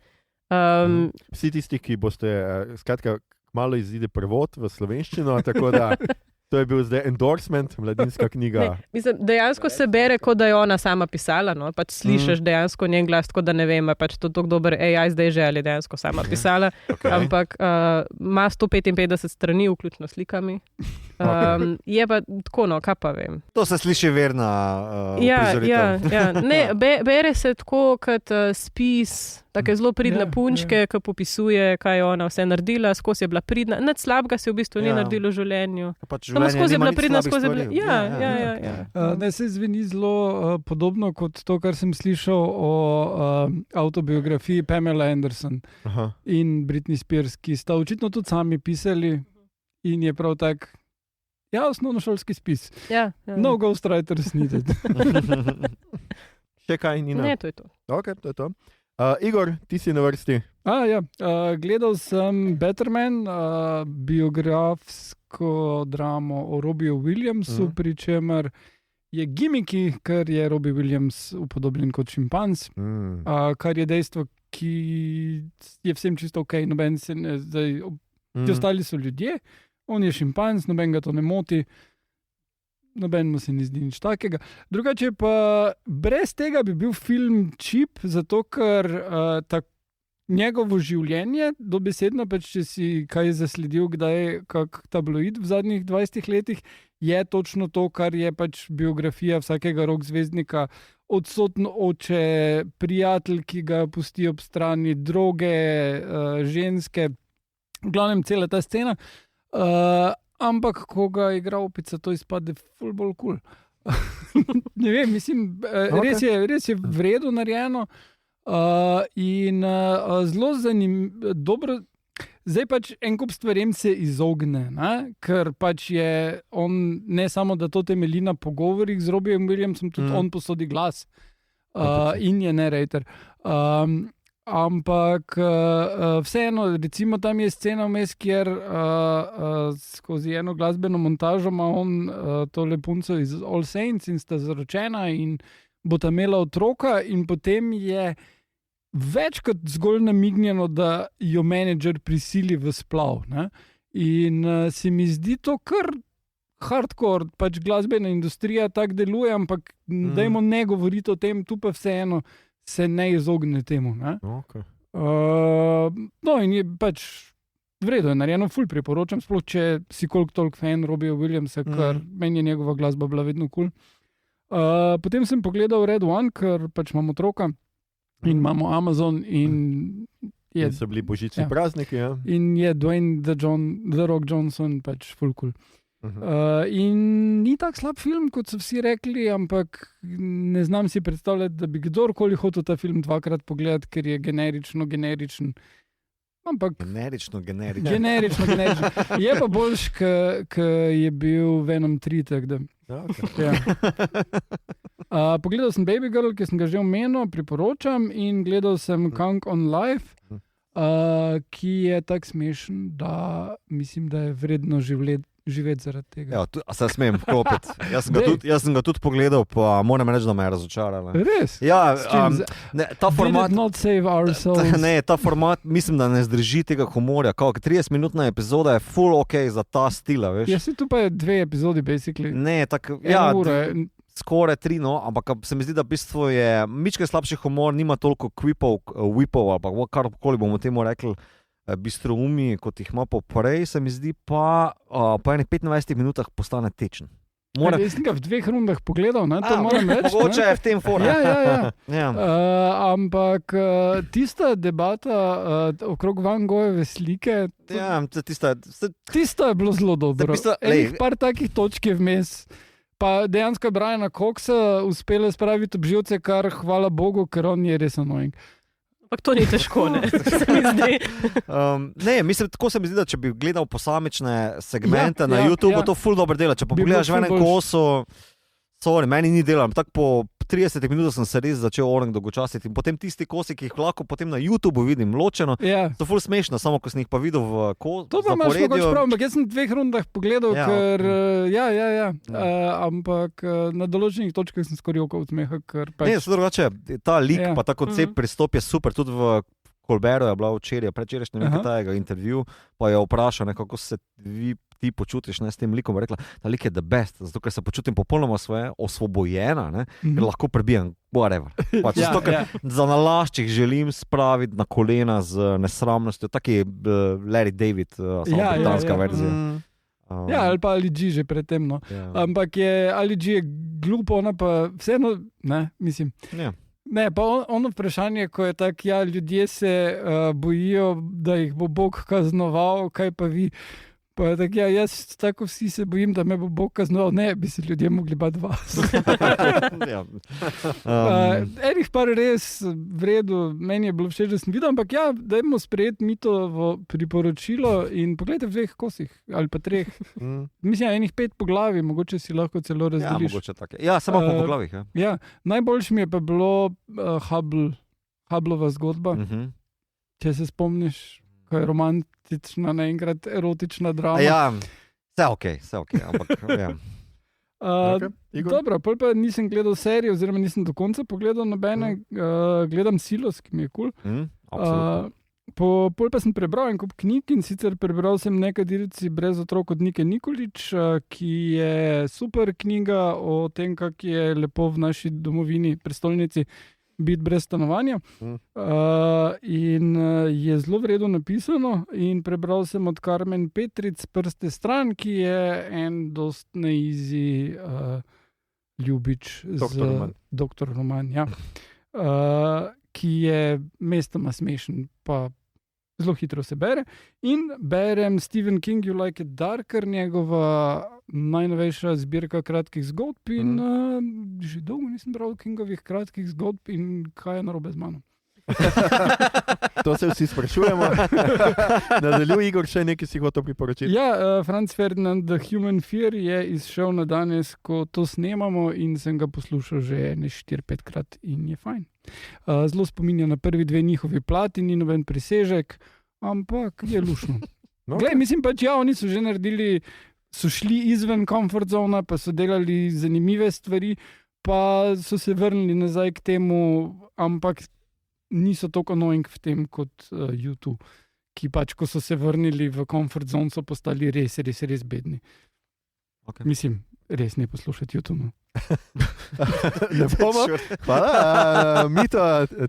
Vsi tisti, ki boste, skratka, malo izide prevod v slovenščino, tako da to je bil zdaj endorsement, mladinska knjiga. Ne, mislim, dejansko se bere, kot da je ona sama pisala, no? Pač slišiš dejansko njen glas, tako da ne vem, pač to tako dober AI zdaj že ali dejansko sama pisala, ampak ima 155 strani, vključno slikami. Je pa tako, no, kaj pa vem. To se sliši verna prizoritev. Ja. Ne, bere se tako kot spis, take zelo pridne punčke, ki popisuje, kaj je ona vse naredila, skozi je bila pridna. Nič slabega se v bistvu ni naredilo v življenju. Samo skozi je bila pridna, skozi je bila... Ja. Ne, se zveni zelo podobno kot to, kar sem slišal o avtobiografiji Pamela Anderson in Britney Spears, ki sta očitno tudi sami pisali in je prav tak, osnovnošolski spis. Ja. No ghostwriters needed. Še kaj, Nina? Ne, to je to. Ok, to je to. Igor, ti si na vrsti. Gledal sem Betterman, biografsko dramo o Robbiju Williamsu, pri čemer je gimiki, ker je Robbie Williams upodobljen kot šimpanz, kar je dejstvo, ki je vsem čisto ok, noben se ne zdaj, ti ostali so ljudje, on je šimpanz, noben ga to ne moti, noben mu se ni zdi nič takega. Drugače pa brez tega bi bil film čip, zato ker njegovo življenje, dobesedno, pač če si kaj zasledil, kdaj kak tabloid v zadnjih 20 letih, je točno to, kar je pač biografija vsakega rock zvezdnika, odsoten oče, prijatelj, ki ga pusti ob strani, droge, ženske, v glavnem cela ta scena. Ampak, ko ga igra Opica, to izpade ful bolj cool. Ne vem, mislim, res je vredno narejeno in zelo dobro. Zdaj pač en kup stvarem se izogne, ne? Ker pač je on ne samo, da to temelji na pogovorih z Robbiejem Williamsom, tudi on posodi glas in je narrator. Ampak vseeno, recimo tam je scena vmes, kjer skozi eno glasbeno montažo ima on tole punco iz All Saints in sta zaročena in bo ta imela otroka in potem je več kot zgolj namignjeno, da jo menedžer prisili v splav. Ne? In se mi zdi to kar hardcore, pač glasbena industrija tako deluje, ampak dajmo ne govoriti o tem, tu pa vseeno se ne izogne temu. Ne? Okay. No in je pač vredo, je narejeno, ful priporočam, sploh če si koliko toliko fan Robbieja Williamsa, ker meni je njegova glasba bila vedno kul. Potem sem pogledal Red One, ker pač imam otroka in imamo Amazon in so bili božični prazniki. Ja. In je Dwayne The Rock Johnson pač ful cool. In ni tak slab film, kot so vsi rekli, ampak ne znam si predstavljati, da bi kdorkoli hotel ta film dvakrat pogledati, ker je generičen. Ampak generično. Je pa boljš, ker je bil Venom 3, tako da. Okay. Pogledal sem Baby Girl, ki sem ga že omenil, priporočam, in gledal sem Kang on Life, ki je tak smešen, da mislim, da je vredno živeti zaradi tega. Ja, se smem vklopiti. Jaz sem ga tudi pogledal, pa moram reči, da me je razočaral. Res? Ja, ta format... not save our souls. Ne, ta format mislim, da ne zdrži tega humorja. 30-minutna epizoda je full ok za ta stila, veš? Ja, si tu pa je 2 epizodi, basically. Ne, tako... skoraj 3, no, ampak se mi zdi, da v bistvu je mičkaj slabši humor, nima toliko whipov, ali pa karkoli bomo temu rekli, bistroumi, kot jih ima poprej, se mi zdi pa po enih 25 minutah postane tečen. Jaz sem ga v 2 rundah pogledal, ne? To moram reči. Mogoče je v tem forum. Ja. Ampak tista debata okrog Van Goghove slike, tista je bilo zelo dobro. Enih par takih točk je vmes. Pa dejansko Briana Coxa uspela spraviti ob živce, kar hvala Bogu, ker on je res annoying. Ampak to ni težko, ne? Ne, mislim, tako se mi zdi, da če bi gledal posamične segmente na YouTube, to ful dobro dela. Če pa pogledaš v enem kosu, meni ni delal. Tako po 30 minutah sem se res začel dolgočasiti. In potem tisti kosi, ki jih lahko potem na YouTubeu vidim ločeno, so ful smešno, samo ko sem jih pa videl v kosu. To pa imaš mogoče prav, ampak jaz sem v 2 rundah pogledal, ker ampak na določenih točkah sem skoraj jokal od smeha, ker pač... Ne, drugače, ta lik pa tako cep pristop je super, tudi v Colbertu je bila predvčerajšnjem nekaj intervju, pa je vprašal, kako se ti počutiš s tem likom, rekla, ta lik je the best, zato ker se počutim popolnoma osvobojena, ker lahko prebijam, whatever. Pač zato, ker za nalaščih želim spraviti na kolena z nesramnostjo, taki Larry David, samo britanska verzija. Ali pa Ali G že predtem, no. Ampak Ali G je glupo, ona pa vseeno, ne, mislim. Ne, pa ono vprašanje, ko je tako, ljudje se bojijo, da jih bo Bog kaznoval, kaj pa vi? Pa je tako, jaz tako vsi se bojim, da me bo Bog kaznoval. Ne, bi se ljudje mogli bati vas. Enih par res vredu, meni je bilo všeč, da sem videl, ampak dajmo sprejeti Mitovo priporočilo in pogledajte v 2 kosih, ali pa 3. Mislim, enih 5 poglavij, mogoče si lahko celo razdeliš. Ja, mogoče tako. Ja, samo po poglavjih. Ja, najboljši mi je pa bilo Hubbleova zgodba, če se spomniš, ko je romantična, naenkrat erotična drama. Ja, vse ok, ampak ja. Dobro, pol pa nisem gledal serijo, oziroma nisem do konca pogledal nobene, gledam Silos, ki mi je kul. Pol pa sem prebral en kup knjig in sicer prebral sem Nekaj dirci brez otrok od Nike Nikolić, ki je super knjiga o tem, kako je lepo v naši domovini, prestolnici, biti brez stanovanja. In je zelo vredno napisano in prebral sem od Carmen Petric Prste stran, ki je en dost neizi ljubič Doktor Roman, ki je mestoma smešen, pa zelo hitro se bere. In berem Stephen King, You Like It Darker, njegova najnovejša zbirka kratkih zgodb in že dolgo nisem bral Kingovih kratkih zgodb in kaj je narobe z mano. To se vsi sprašujemo. Nadaljuj, Igor, še nekaj si hotel priporočiti. Ja, Franz Ferdinand, The Human Fear je izšel na danes, ko to snemamo in sem ga poslušal že 4-5 krat in je fajn. Zelo spominja na prvi 2 njihovi plati, ni noben presežek, ampak je lušno. No, Glej, mislim pač, ja, oni so že naredili, so šli izven comfort zona, pa so delali zanimive stvari, pa so se vrnili nazaj k temu, ampak niso toliko annoying v tem kot YouTube, ki pač, ko so se vrnili v comfort zone, so postali res bedni. Okay. Mislim, res ne poslušati YouTube. Ne bomo. Hvala. Mito,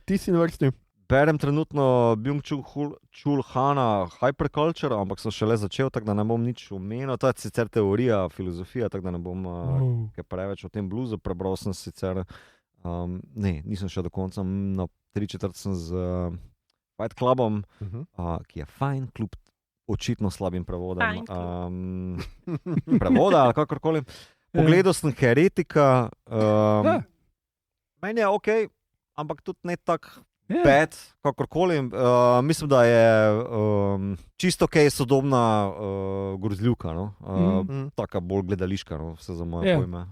ti si na vrsti. Berem trenutno Byung-Chul Hana Hyperculture, ampak sem šele začel, tako da ne bom nič omenil. To je sicer teorija, filozofija, tako da ne bom kaj preveč o tem bluzu. Prebral sem sicer, nisem še do konca, na 3/4 sem z Fight Clubom, ki je fajn, kljub očitno slabim prevodom. Prevoda ali kakorkoli. Pogledal sem Heretika, meni je ok, ampak tudi ne tak bad, kakorkoli. Mislim, da je čisto ok sodobna grozljivka, no? Taka bolj gledališka, no? Vse za moje pojme.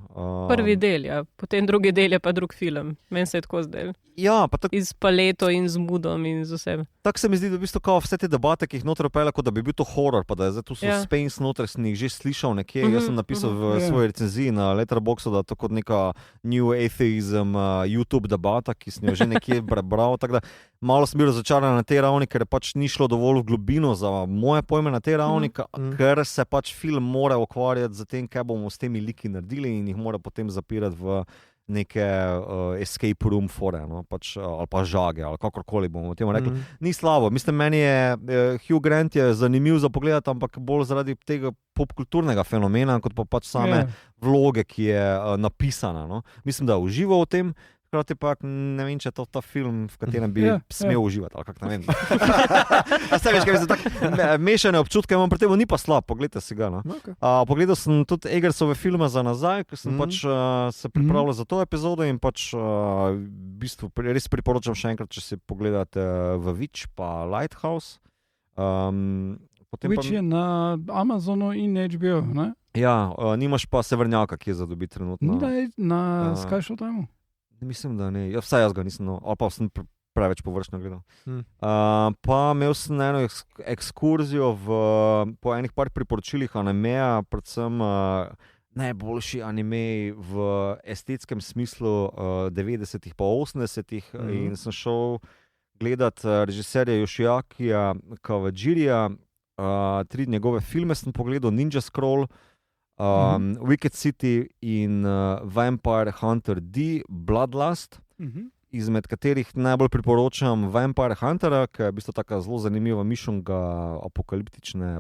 Prvi del, ja. Potem drugi del je pa drug film. Meni se je tako zdel. Ja, pa iz paleto in z mudom in z vsem. Tako se mi zdi, da v bistvu kao vse te debate, ki jih noter pele, kot da bi bil to horror, pa da je zdaj tu suspense noter, sem jih že slišal nekje. Jaz sem napisal v svoji recenziji na Letterboxdu, da je to kot neka new atheism YouTube debata, ki sem jo že nekje prebral. Tako da malo sem bil razočaran na tej ravni, ker je pač ni šlo dovolj v globino za moje pojme na tej ravni, ker se pač film mora ukvarjati z tem, kaj bomo s temi liki naredili in jih mora potem zapirati v neke escape room fore, no? Pač, ali pa žage, ali kakorkoli bomo temu rekli. Ni slabo. Mislim, meni je Hugh Grant je zanimiv za pogledati, ampak bolj zaradi tega popkulturnega fenomena, kot pa pač same vloge, ki je napisana. No? Mislim, da je užival v tem, hkrati pa ne vem, če je to ta film, v katerem bi smel uživati, ali kak ne vem. A se veš, kaj mislim, tako mešane občutke imam pri tem, ni pa slab, pogledajte si ga. No? Okay. Pogledal sem tudi Eggersove filme za nazaj, ker sem pač se pripravljal za to epizodo in pač v bistvu res priporočam še enkrat, če si pogledate The Witch pa Lighthouse. Witch je na Amazonu in HBO, ne? Ja, nimaš pa Severnjaka, ki je za dobiti trenutno. Ni da je na Sky Showtimeu? Mislim, da ne. Ja, vsaj jaz ga nisem, no. Ali pa sem preveč površno gledal. Pa imel sem eno ekskurzijo po enih par priporočilih animeja, predvsem najboljši anime v estetskem smislu 90-ih pa 80-ih in sem šel gledat režiserja Yoshiakija Kawajirija, 3 njegove filme sem pogledal, Ninja Scroll, Wicked City in Vampire Hunter D, Bloodlust, izmed katerih najbolj priporočam Vampire Huntera, ki je v bistvu taka zelo zanimiva mišljenka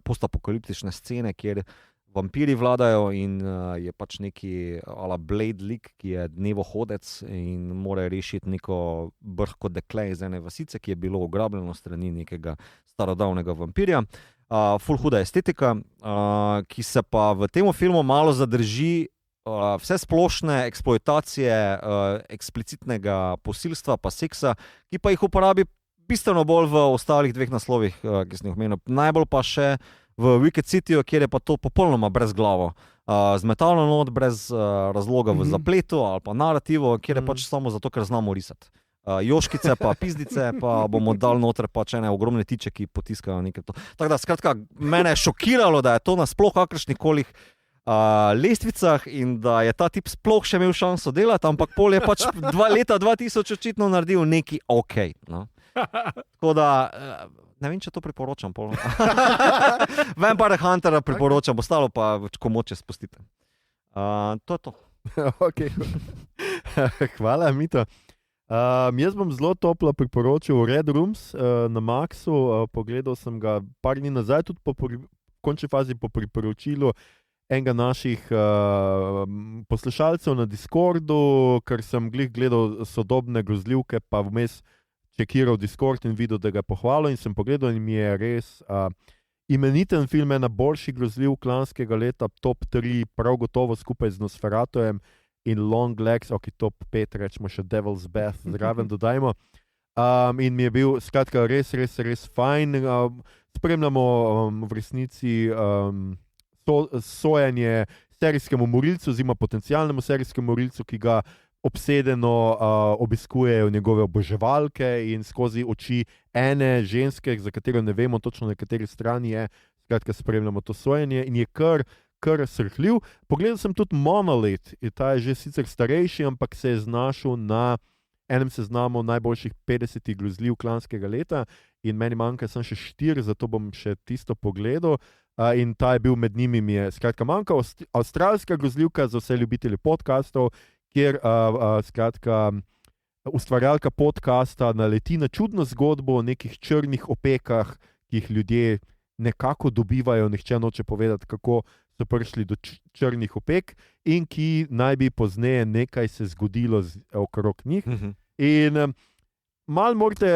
postapokaliptične scene, kjer vampiri vladajo in je pač neki ala Blade lik, ki je dnevohodec in mora rešiti neko brhko dekle iz ene vasice, ki je bilo ugrabljeno strani nekega starodavnega vampirja. Ful huda estetika, ki se pa v tem filmu malo zadrži vse splošne eksploatacije eksplicitnega posilstva pa seksa, ki pa jih uporabi bistveno bolj v ostalih 2 naslovih, ki sem jih omenil. Najbolj pa še v Wicked Cityju, kjer je pa to popolnoma brezglavo. Z metalno not, brez razloga v zapletu ali pa narativu, kjer je pač samo zato, ker znamo risati. Joškice pa pizdice, pa bomo dal noter pač ene ogromne tiče, ki potiskajo nekaj to. Tako da, skratka, mene je šokiralo, da je to na sploh kakršnikolih lestvicah in da je ta tip sploh še imel šanso delati, ampak pol je pač leta 2000 očitno naredil neki ok. No? Tako da, ne vem, če to priporočam. Vampire Huntera priporočam, ostalo pa, ko moče spustite. To je to. Okay. Hvala, Mito. Jaz bom zelo toplo priporočil Red Rooms na Maxu. Pogledal sem ga par dni nazaj, tudi v končni fazi po priporočilu enega naših poslušalcev na Discordu, ker sem glih gledal sodobne grozljivke, pa vmes čekiral Discord in videl, da ga je pohvalil in sem pogledal in mi je res imeniten film, ena boljših grozljivk lanskega leta, top 3, prav gotovo skupaj z Nosferatujem in Long Legs, ok, top 5, rečemo še Devil's Bath, zraven dodajmo. in mi je bil skratka res, res, res fajn. Spremljamo v resnici sojenje serijskemu morilcu, oziroma potencialnemu serijskemu morilcu, ki ga obsedeno obiskujejo njegove oboževalke in skozi oči ene ženske, za katero ne vemo točno, na kateri strani je. Skratka, spremljamo to sojenje in je kar srhljiv. Pogledal sem tudi Monolith, ta je že sicer starejši, ampak se je znašel na enem seznamu najboljših 50 grozljiv lanskega leta in meni manjka samo še 4, zato bom še tisto pogledal. In ta je bil med njimi, mi je skratka manjka. Avstralska grozljivka za vse ljubitelje podcastov, kjer skratka ustvarjalka podcasta naleti na čudno zgodbo o nekih črnih opekah, ki jih ljudje nekako dobivajo, nihče noče povedati, kako so prišli do črnih opek in ki naj bi pozneje nekaj se zgodilo okrog njih. In malo morate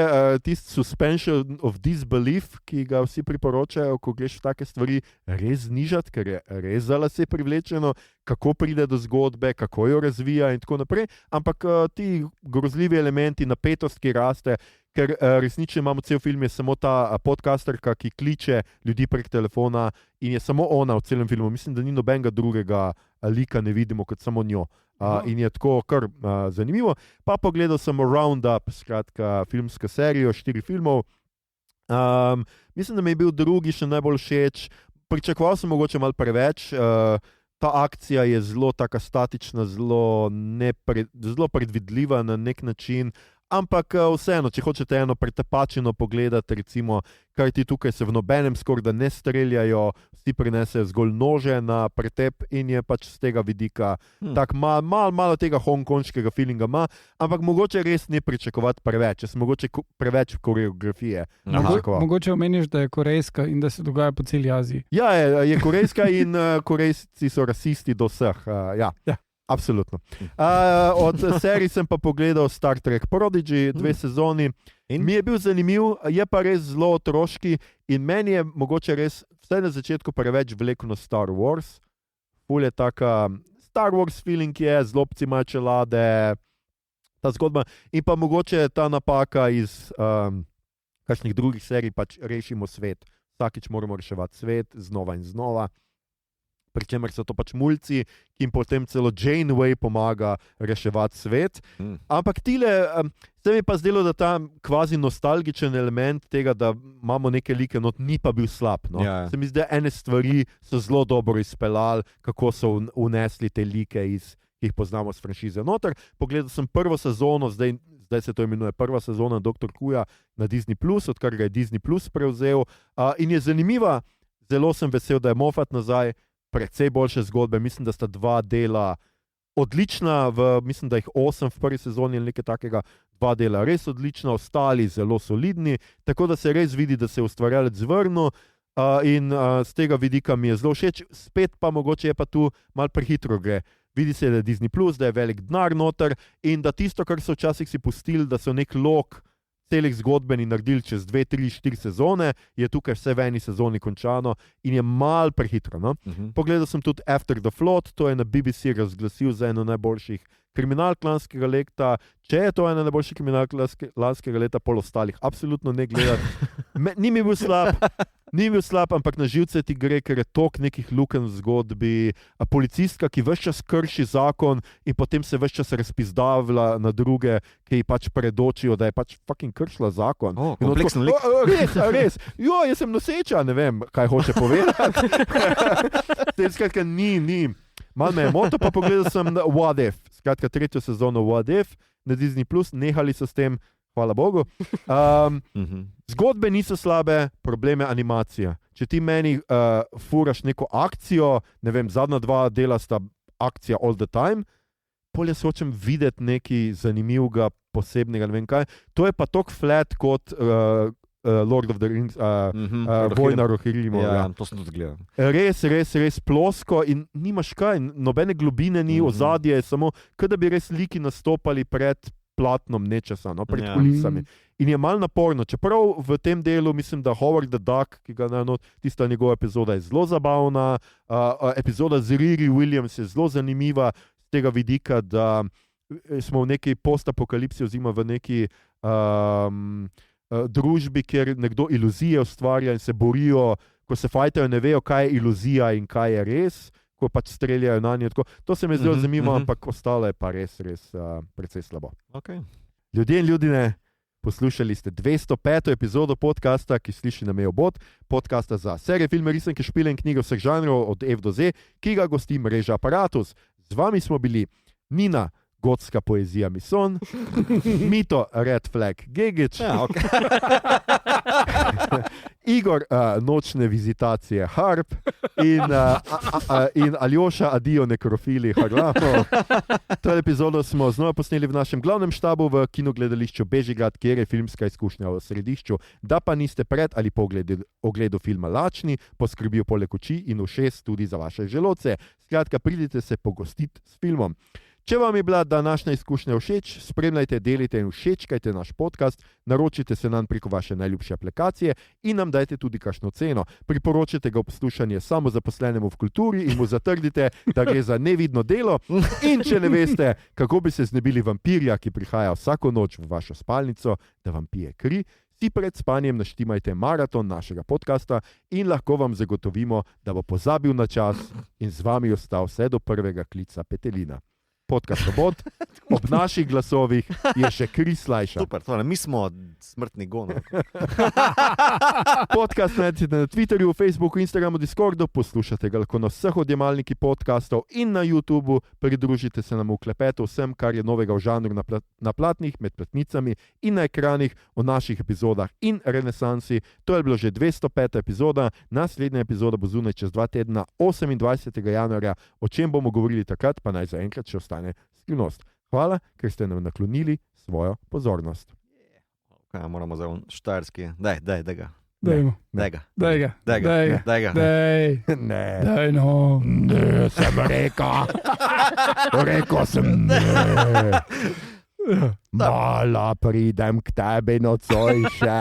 tisti suspension of disbelief, ki ga vsi priporočajo, ko greš v take stvari, res znižati, ker je res za lase privlečeno, kako pride do zgodbe, kako jo razvija in tako naprej. Ampak ti grozljivi elementi, napetost, ki raste, ker resnično imamo cel film, je samo ta podcasterka, ki kliče ljudi prek telefona in je samo ona v celem filmu. Mislim, da ni nobenega drugega lika ne vidimo kot samo njo. In je tako kar zanimivo. Pa pogledal sem Roundup, skratka filmska serijo, 4 filmov. Mislim, da mi je bil drugi še najbolj všeč. Pričakoval sem mogoče malo preveč. Ta akcija je zelo taka statična, zelo predvidljiva na nek način. Ampak vseeno, če hočete eno pretepačino pogledati, recimo, kaj ti tukaj se v nobenem skoraj da ne streljajo, vsi prinesejo zgolj nože na pretep in je pač z tega vidika tak malo tega hongkonškega feelinga ima, ampak mogoče res ne pričakovati preveč, če sem mogoče preveč koreografije. Mogoče omeniš, da je korejska in da se dogaja po celi Aziji. Ja, je korejska in Korejci so rasisti do vseh, ja. Absolutno. Od serij sem pa pogledal Star Trek Prodigy, 2 sezoni. In mi je bil zanimiv, je pa res zelo otroški in meni je mogoče res vse na začetku preveč vleklo Star Wars. Ful je taka Star Wars feeling je, zlobci imajo čelade, ta zgodba. In pa mogoče ta napaka iz kakšnih drugih serij, pač rešimo svet. Vsakič moramo reševati svet, znova in znova. Pričemer so to pač mulci, ki jim potem celo Janeway pomaga reševati svet. Ampak tile, se mi pa zdelo, da ta kvazi nostalgičen element tega, da imamo neke like, no, ni pa bil slab. No. Ja. Se mi zdi, ene stvari so zelo dobro izpeljali, kako so unesli te like, ki jih poznamo s franšize noter. Pogledal sem prvo sezono, zdaj se to imenuje prva sezona Dr. Whoja na Disney+, odkar ga je Disney+ prevzel. In je zanimiva, zelo sem vesel, da je Moffat nazaj, precej boljše zgodbe, mislim, da sta 2 dela odlična, mislim, da jih 8 v prvi sezoni ali nekaj takega, 2 dela res odlična, ostali zelo solidni, tako da se res vidi, da se je ustvarjalec zvrnil in z tega vidika mi je zelo všeč, spet pa mogoče je pa tu malo prehitro gre. Vidi se, da je Disney+, da je velik denar noter in da tisto, kar so včasih si pustili, da so nek lok celih zgodbeni naredili čez 2, 3, 4 sezone, je tukaj vse v eni sezoni končano in je malo prehitro. No? Pogledal sem tudi After the Flood, to je na BBC razglasil za eno najboljših kriminalk lanskega leta. Če je to ena najboljših kriminalk lanskega leta, pol ostalih absolutno ne gledati. Ni mi bil slab, ampak na živce ti gre, ker je tok nekih lukenj v zgodbi. Policistka, ki ves čas krši zakon in potem se ves čas razpizdavlja na druge, ki ji pač predočijo, da je pač fucking kršila zakon. Kompleksno lik. Res. Jo, jaz sem noseča, ne vem, kaj hoče povedati. Skratka, ni. Malo me je moto, pa pogledal sem What If. Skratka, 3. sezono What If na Disney+, nehali so s tem, hvala Bogu. Zgodbe niso slabe, probleme animacija. Če ti meni furaš neko akcijo, ne vem, zadnja 2 dela sta akcija all the time, polje se hočem videti nekaj zanimivega, posebnega, ne vem kaj. To je pa tok flat kot Lord of the Rings, Vojna Rohirrimov. Ja, to sem tudi gledal. Res plosko in nimaš kaj, nobene globine ni, ozadje je samo, kot da bi res liki nastopali pred platnom nečesa, no, pred kulisami. In je malo naporno, čeprav v tem delu mislim, da Howard the Duck, ki ga tista njegova epizoda je zelo zabavna, epizoda z Riri Williams je zelo zanimiva z tega vidika, da smo v neki postapokalipsi oziroma v neki družbi, kjer nekdo iluzije ustvarja in se borijo, ko se fajtajo, ne vejo, kaj je iluzija in kaj je res, ko pač streljajo na nje. To se mi zdi zanimivo, ampak ostalo je pa res precej slabo. Okay. Ljudje in ljudine, poslušali ste 205. epizodo podcasta, ki sliši na Mejo Bot, podcasta za serije, filme, risanke, špile in knjige vseh žanrov od F do Z, ki ga gosti mreža Aparatus. Z vami smo bili Nina, gotska poezija Mison, Mito, Red Flag Gegič, Igor, nočne vizitacije Harp in Aljoša, adijo nekrofili Harlamo. To epizodo smo znova posneli v našem glavnem štabu v kinogledališču Bežigrad, kjer je filmska izkušnja v središču. Da pa niste pred ali po ogledu filma lačni, poskrbijo poleg oči in ušes tudi za vaše želodce. Skratka, pridite se pogostiti s filmom. Če vam je bila današnja izkušnja všeč, spremljajte, delite in všečkajte naš podcast, naročite se nam preko vaše najljubše aplikacije in nam dajte tudi kakšno ceno. Priporočite ga v poslušanje samozaposlenemu v kulturi in mu zatrdite, da gre za nevidno delo. In če ne veste, kako bi se znebili vampirja, ki prihaja vsako noč v vašo spalnico, da vam pije kri, si pred spanjem naštimajte maraton našega podcasta in lahko vam zagotovimo, da bo pozabil na čas in z vami ostal vse do prvega klica petelina. Podcast Sobot, ob naših glasovih je še kri slajša. Super, torej, mi smo smrtni gon. Podcast najdete na Twitterju, Facebooku, Instagramu, Discordu, poslušate ga lahko na vseh odjemalnikih podcastov in na YouTubu, pridružite se nam v klepetu vsem, kar je novega v žanru na platnih, med platnicami in na ekranih o naših epizodah in renesansi. To je bilo že 205. epizoda, naslednja epizoda bo zunaj čez 2 tedna, 28. januarja, o čem bomo govorili takrat, pa naj zaenkrat še ostane skrivnost. Hvala, ker ste nam naklonili svojo pozornost. Okay, moramo za štajerski. Daj ga. Dajmo. Daj ga. Ne, no. Ne, sem rekel. Rekel sem ne. Mala pridem k tebi nocoj še.